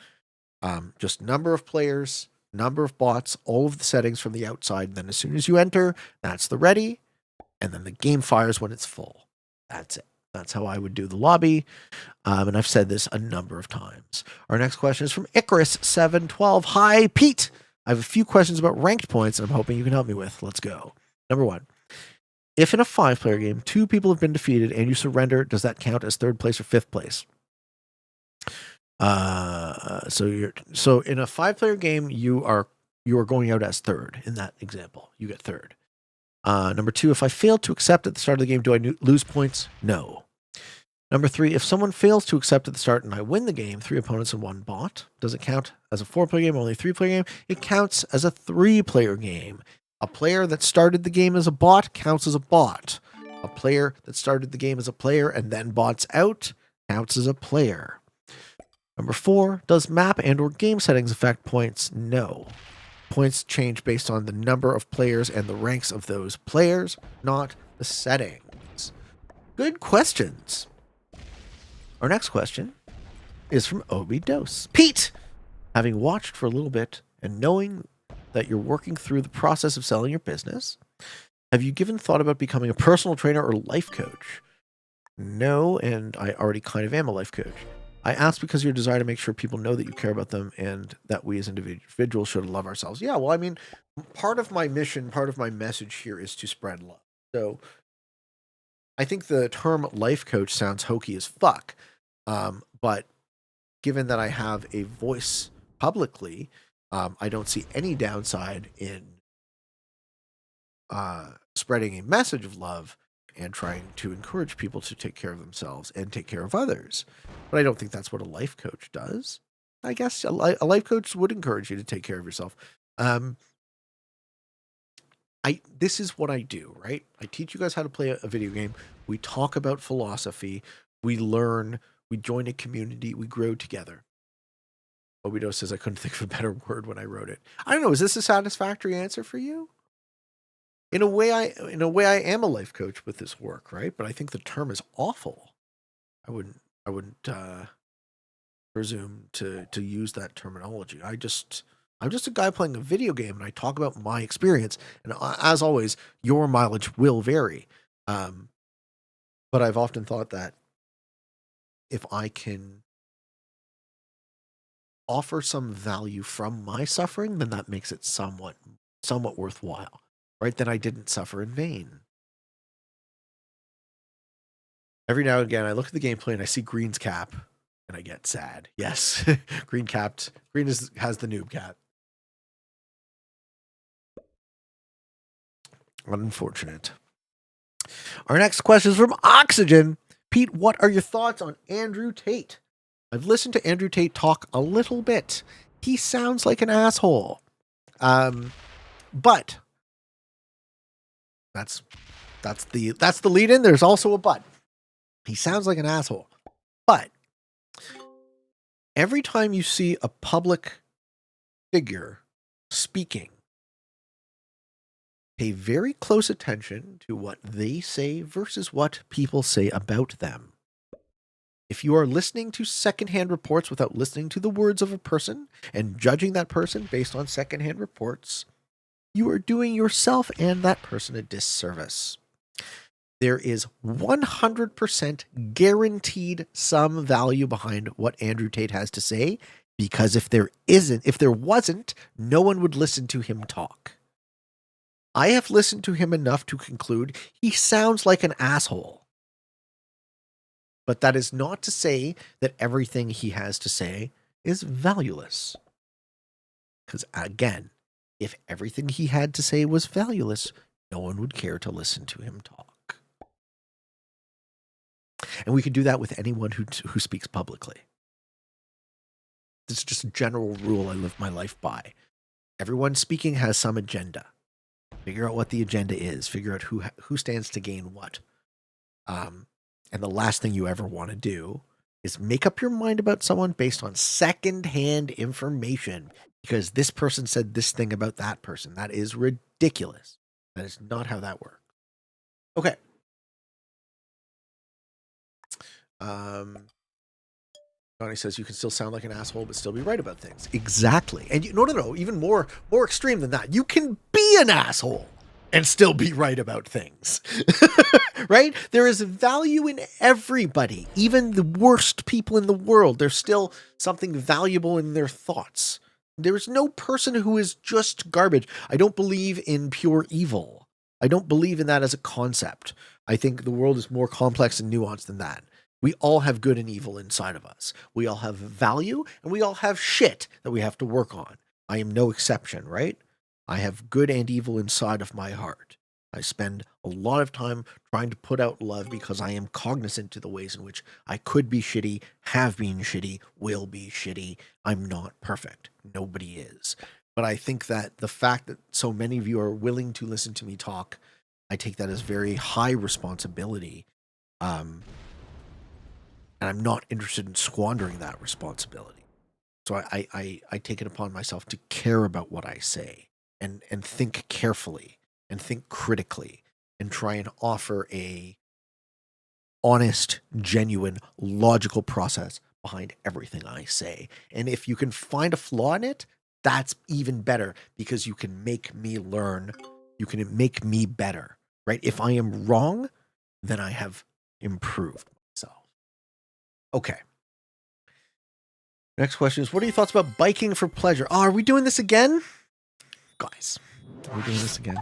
just number of players, number of bots, all of the settings from the outside. And then as soon as you enter, that's the ready, and then the game fires when it's full. That's it. That's how I would do the lobby, and I've said this a number of times. Our next question is from Icarus712. Hi, Pete. I have a few questions about ranked points, and I'm hoping you can help me with. Let's go. Number 1. If in a 5-player game, 2 people have been defeated and you surrender, does that count as 3rd place or 5th place? So in a 5-player game, you are going out as 3rd in that example. You get 3rd. Number 2, if I fail to accept at the start of the game, do I lose points? No. Number 3, if someone fails to accept at the start and I win the game, 3 opponents and 1 bot, does it count as a 4-player game, only a 3-player game? It counts as a 3-player game. A player that started the game as a bot counts as a bot. A player that started the game as a player and then bots out counts as a player. Number 4, does map and or game settings affect points? No. Points change based on the number of players and the ranks of those players, not the settings. Good questions. Our next question is from Obi Dose. Pete, having watched for a little bit and knowing that you're working through the process of selling your business, have you given thought about becoming a personal trainer or life coach? No, and I already kind of am a life coach. I ask because your desire to make sure people know that you care about them and that we as individuals should love ourselves. Yeah, well, I mean, part of my mission, part of my message here is to spread love. So I think the term life coach sounds hokey as fuck. But given that I have a voice publicly, I don't see any downside in spreading a message of love and trying to encourage people to take care of themselves and take care of others. But I don't think that's what a life coach does. I guess a life coach would encourage you to take care of yourself. This is what I do, right? I teach you guys how to play a video game. We talk about philosophy. We learn. We join a community. We grow together. Obito says I couldn't think of a better word when I wrote it. I don't know. Is this a satisfactory answer for you? In a way, I am a life coach with this work, right? But I think the term is awful. I wouldn't presume to use that terminology. I'm just a guy playing a video game, and I talk about my experience. And as always, your mileage will vary. But I've often thought that if I can offer some value from my suffering, then that makes it somewhat worthwhile, right? Then I didn't suffer in vain. Every now and again, I look at the gameplay and I see Green's cap, and I get sad. Yes, Green has the noob cap. Unfortunate. Our next question is from Oxygen. Pete, what are your thoughts on Andrew Tate? I've listened to Andrew Tate talk a little bit. He sounds like an asshole. But that's the lead in. There's also a but. He sounds like an asshole. But every time you see a public figure speaking, pay very close attention to what they say versus what people say about them. If you are listening to secondhand reports without listening to the words of a person and judging that person based on secondhand reports, you are doing yourself and that person a disservice. There is 100% guaranteed some value behind what Andrew Tate has to say, because if there wasn't, no one would listen to him talk. I have listened to him enough to conclude he sounds like an asshole. But that is not to say that everything he has to say is valueless. Because again, if everything he had to say was valueless, no one would care to listen to him talk. And we can do that with anyone who speaks publicly. This is just a general rule I live my life by. Everyone speaking has some agenda. Figure out what the agenda is. Figure out who stands to gain what. And the last thing you ever want to do is make up your mind about someone based on secondhand information, because this person said this thing about that person. That is ridiculous. That is not how that works. Okay. Johnny says you can still sound like an asshole but still be right about things. Exactly. And no, even more extreme than that. You can be an asshole and still be right about things. Right? There is value in everybody. Even the worst people in the world, there's still something valuable in their thoughts. There is no person who is just garbage. I don't believe in pure evil. I don't believe in that as a concept. I think the world is more complex and nuanced than that. We all have good and evil inside of us. We all have value, and we all have shit that we have to work on. I am no exception, right? I have good and evil inside of my heart. I spend a lot of time trying to put out love because I am cognizant to the ways in which I could be shitty, have been shitty, will be shitty. I'm not perfect. Nobody is. But I think that the fact that so many of you are willing to listen to me talk, I take that as very high responsibility. And I'm not interested in squandering that responsibility. So I take it upon myself to care about what I say and think carefully and think critically and try and offer a honest, genuine, logical process behind everything I say. And if you can find a flaw in it, that's even better, because you can make me learn. You can make me better, right? If I am wrong, then I have improved myself. Okay. Next question is, what are your thoughts about biking for pleasure? Oh, are we doing this again? Guys, are we doing this again?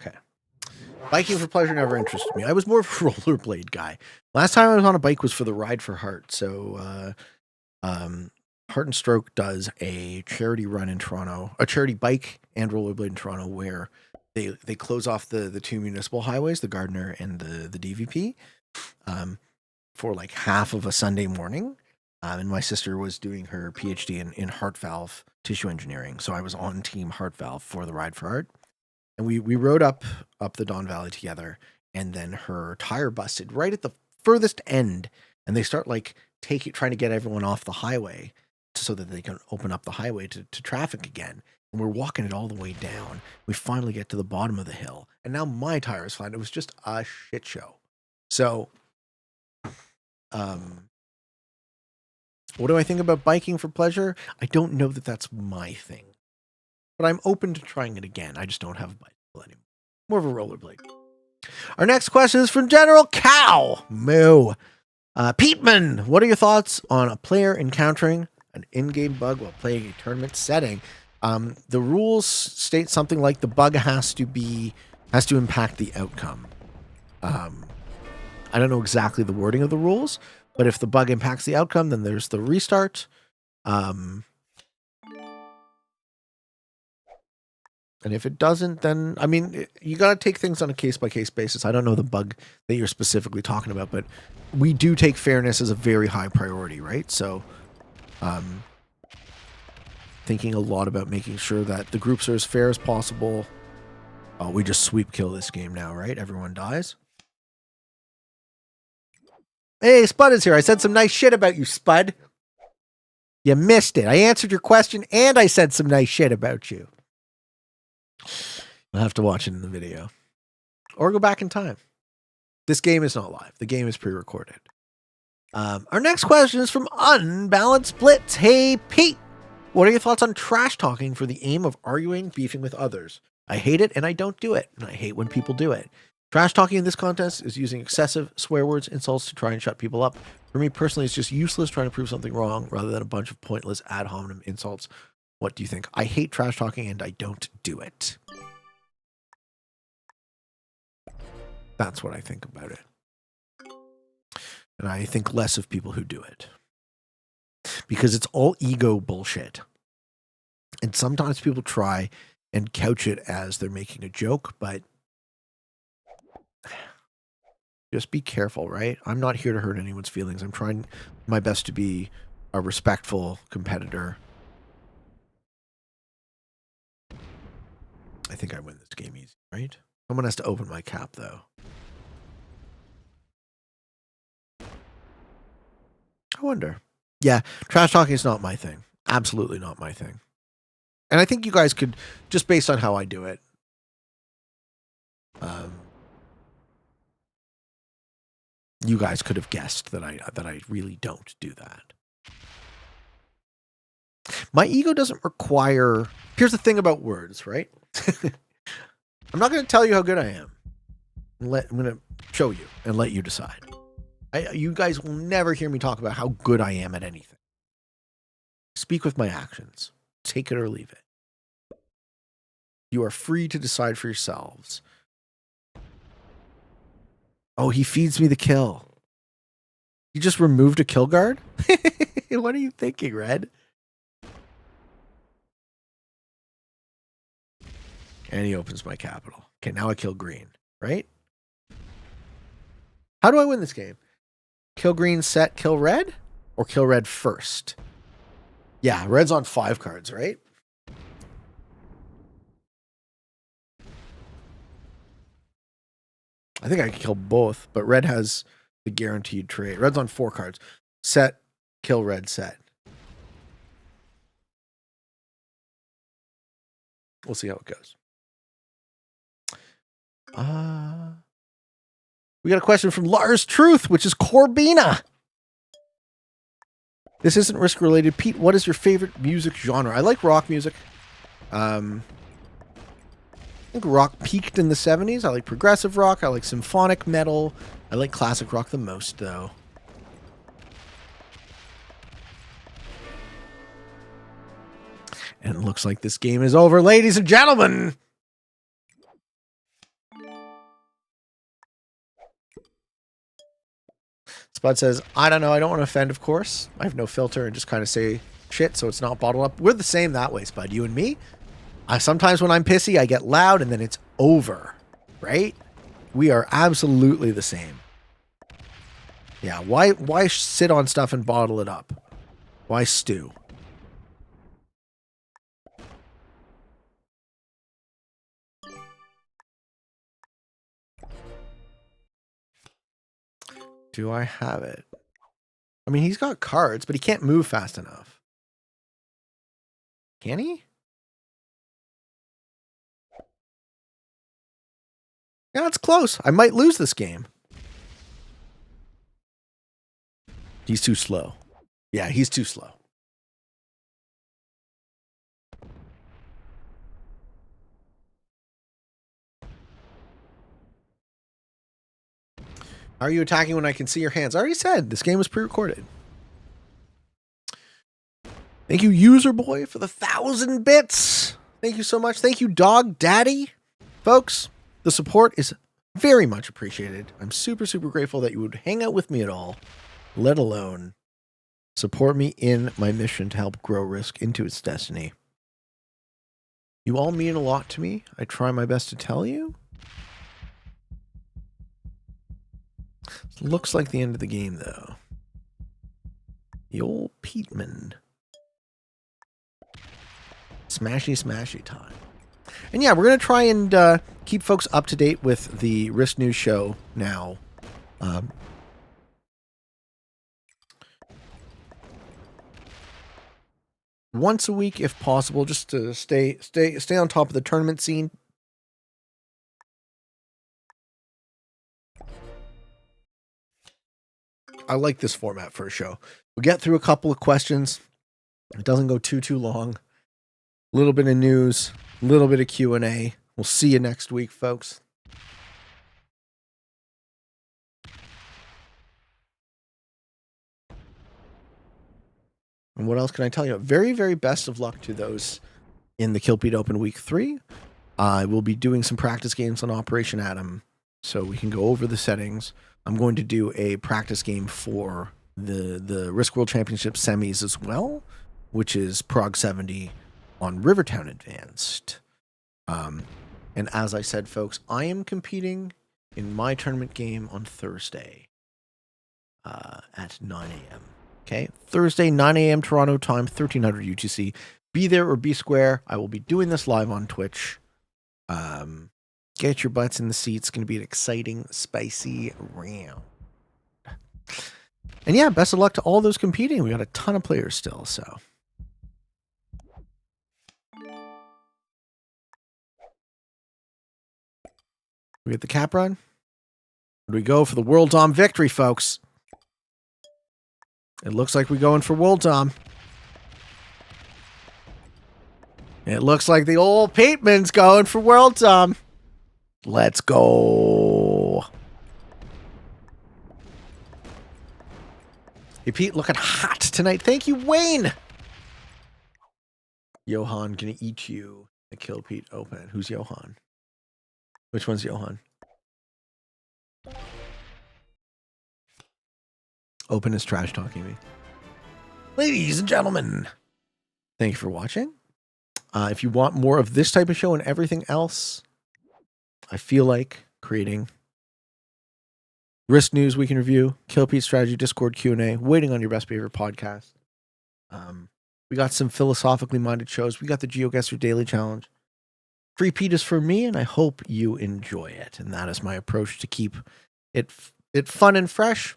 Okay. Biking for pleasure never interested me. I was more of a rollerblade guy. Last time I was on a bike was for the Ride for Heart. So, Heart and Stroke does a charity run in Toronto, a charity bike and rollerblade in Toronto, where they close off the two municipal highways, the Gardiner and the DVP, for like half of a Sunday morning. And my sister was doing her PhD in heart valve tissue engineering, so I was on team heart valve for the Ride for Heart. And we rode up the Don Valley together, and then her tire busted right at the furthest end, and they start like trying to get everyone off the highway so that they can open up the highway to traffic again. And we're walking it all the way down. We finally get to the bottom of the hill, and now my tire is fine. It was just a shit show. So, what do I think about biking for pleasure? I don't know that that's my thing, but I'm open to trying it again. I just don't have a bicycle anymore. More of a rollerblade. Our next question is from General Cow. Moo. Peteman, what are your thoughts on a player encountering an in-game bug while playing a tournament setting? The rules state something like the bug has to impact the outcome. I don't know exactly the wording of the rules, but if the bug impacts the outcome, then there's the restart. And if it doesn't, then, I mean, you got to take things on a case-by-case basis. I don't know the bug that you're specifically talking about, but we do take fairness as a very high priority, right? So, thinking a lot about making sure that the groups are as fair as possible. Oh, we just sweep kill this game now, right? Everyone dies. Hey, Spud is here. I said some nice shit about you, Spud. You missed it. I answered your question, and I said some nice shit about you. I'll have to watch it in the video. Or go back in time. This game is not live. The game is pre-recorded. Our next question is from Unbalanced Blitz. Hey, Pete. What are your thoughts on trash talking for the aim of arguing, beefing with others? I hate it, and I don't do it. And I hate when people do it. Trash talking in this contest is using excessive swear words, insults to try and shut people up. For me personally, it's just useless trying to prove something wrong rather than a bunch of pointless ad hominem insults. What do you think? I hate trash talking, and I don't do it. That's what I think about it. And I think less of people who do it. Because it's all ego bullshit. And sometimes people try and couch it as they're making a joke, but just be careful, right? I'm not here to hurt anyone's feelings. I'm trying my best to be a respectful competitor. I think I win this game easy, right? Someone has to open my cap, though. I wonder. Yeah, trash talking is not my thing. Absolutely not my thing. And I think you guys could, just based on how I do it, you guys could have guessed that I really don't do that. My ego doesn't require... Here's the thing about words, right? I'm not going to tell you how good I am. I'm going to show you and let you decide. You guys will never hear me talk about how good I am at anything. Speak with my actions. Take it or leave it. You are free to decide for yourselves. Oh, he feeds me the kill. You just removed a kill guard? What are you thinking, Red? And he opens my capital. Okay, now I kill green, right? How do I win this game? Kill green, set, kill red? Or kill red first? Yeah, red's on 5 cards, right? I think I can kill both, but red has the guaranteed trade. Red's on 4 cards. Set, kill red, set. We'll see how it goes. We got a question from Lars Truth, which is Corbina. This isn't risk related. Pete, what is your favorite music genre? I like rock music. think rock peaked in the 70s. I like progressive rock. I like symphonic metal. I like classic rock the most, though. And it looks like this game is over, ladies and gentlemen. Spud says, I don't know. I don't want to offend, of course. I have no filter and just kind of say shit, so it's not bottled up. We're the same that way, Spud. You and me. Sometimes when I'm pissy, I get loud and then it's over, right? We are absolutely the same. Yeah, why sit on stuff and bottle it up? Why stew? Do I have it? I mean, he's got cards, but he can't move fast enough. Can he? Yeah, it's close. I might lose this game. He's too slow. Yeah, he's too slow. How are you attacking when I can see your hands? I already said this game was pre-recorded. Thank you, User Boy, for the 1,000 bits. Thank you so much. Thank you, Dog Daddy. Folks, the support is very much appreciated. I'm super, super grateful that you would hang out with me at all, let alone support me in my mission to help grow Risk into its destiny. You all mean a lot to me. I try my best to tell you. Looks like the end of the game, though. The old Peteman. Smashy time. And yeah, we're going to try and keep folks up to date with the Risk News show now. Once a week, if possible, just to stay on top of the tournament scene. I like this format for a show. We'll get through a couple of questions. It doesn't go too long. A little bit of news, a little bit of Q&A. We'll see you next week, folks. And what else can I tell you? Very, very best of luck to those in the Kilpete Open Week 3. I will be doing some practice games on Operation Atom, so we can go over the settings. I'm going to do a practice game for the Risk World Championship semis as well, which is Prague 70 on Rivertown Advanced. And as I said, folks, I am competing in my tournament game on Thursday at 9 a.m. Okay, Thursday, 9 a.m. Toronto time, 1300 UTC. Be there or be square. I will be doing this live on Twitch. Get your butts in the seats. It's going to be an exciting, spicy round. And yeah, best of luck to all those competing. We got a ton of players still, so. We get the cap run. Here we go for the World Dom victory, folks. It looks like we're going for World Dom. It looks like the old Peteman's going for World Dom. Let's go. Hey, Pete, looking hot tonight. Thank you, Wayne. Johan gonna eat you. The Kill Pete Open. Who's Johan? Which one's Johan? Open is trash talking me. Ladies and gentlemen, thank you for watching. If you want more of this type of show and everything else, I feel like creating Risk News Week in Review, Kill Pete Strategy, Discord Q&A, waiting on your best behavior podcast. We got some philosophically minded shows. We got the GeoGuessr Daily Challenge. Free Pete is for me, and I hope you enjoy it. And that is my approach to keep it fun and fresh.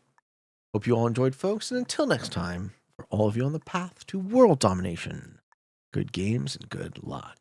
Hope you all enjoyed, folks. And until next time, for all of you on the path to world domination, good games and good luck.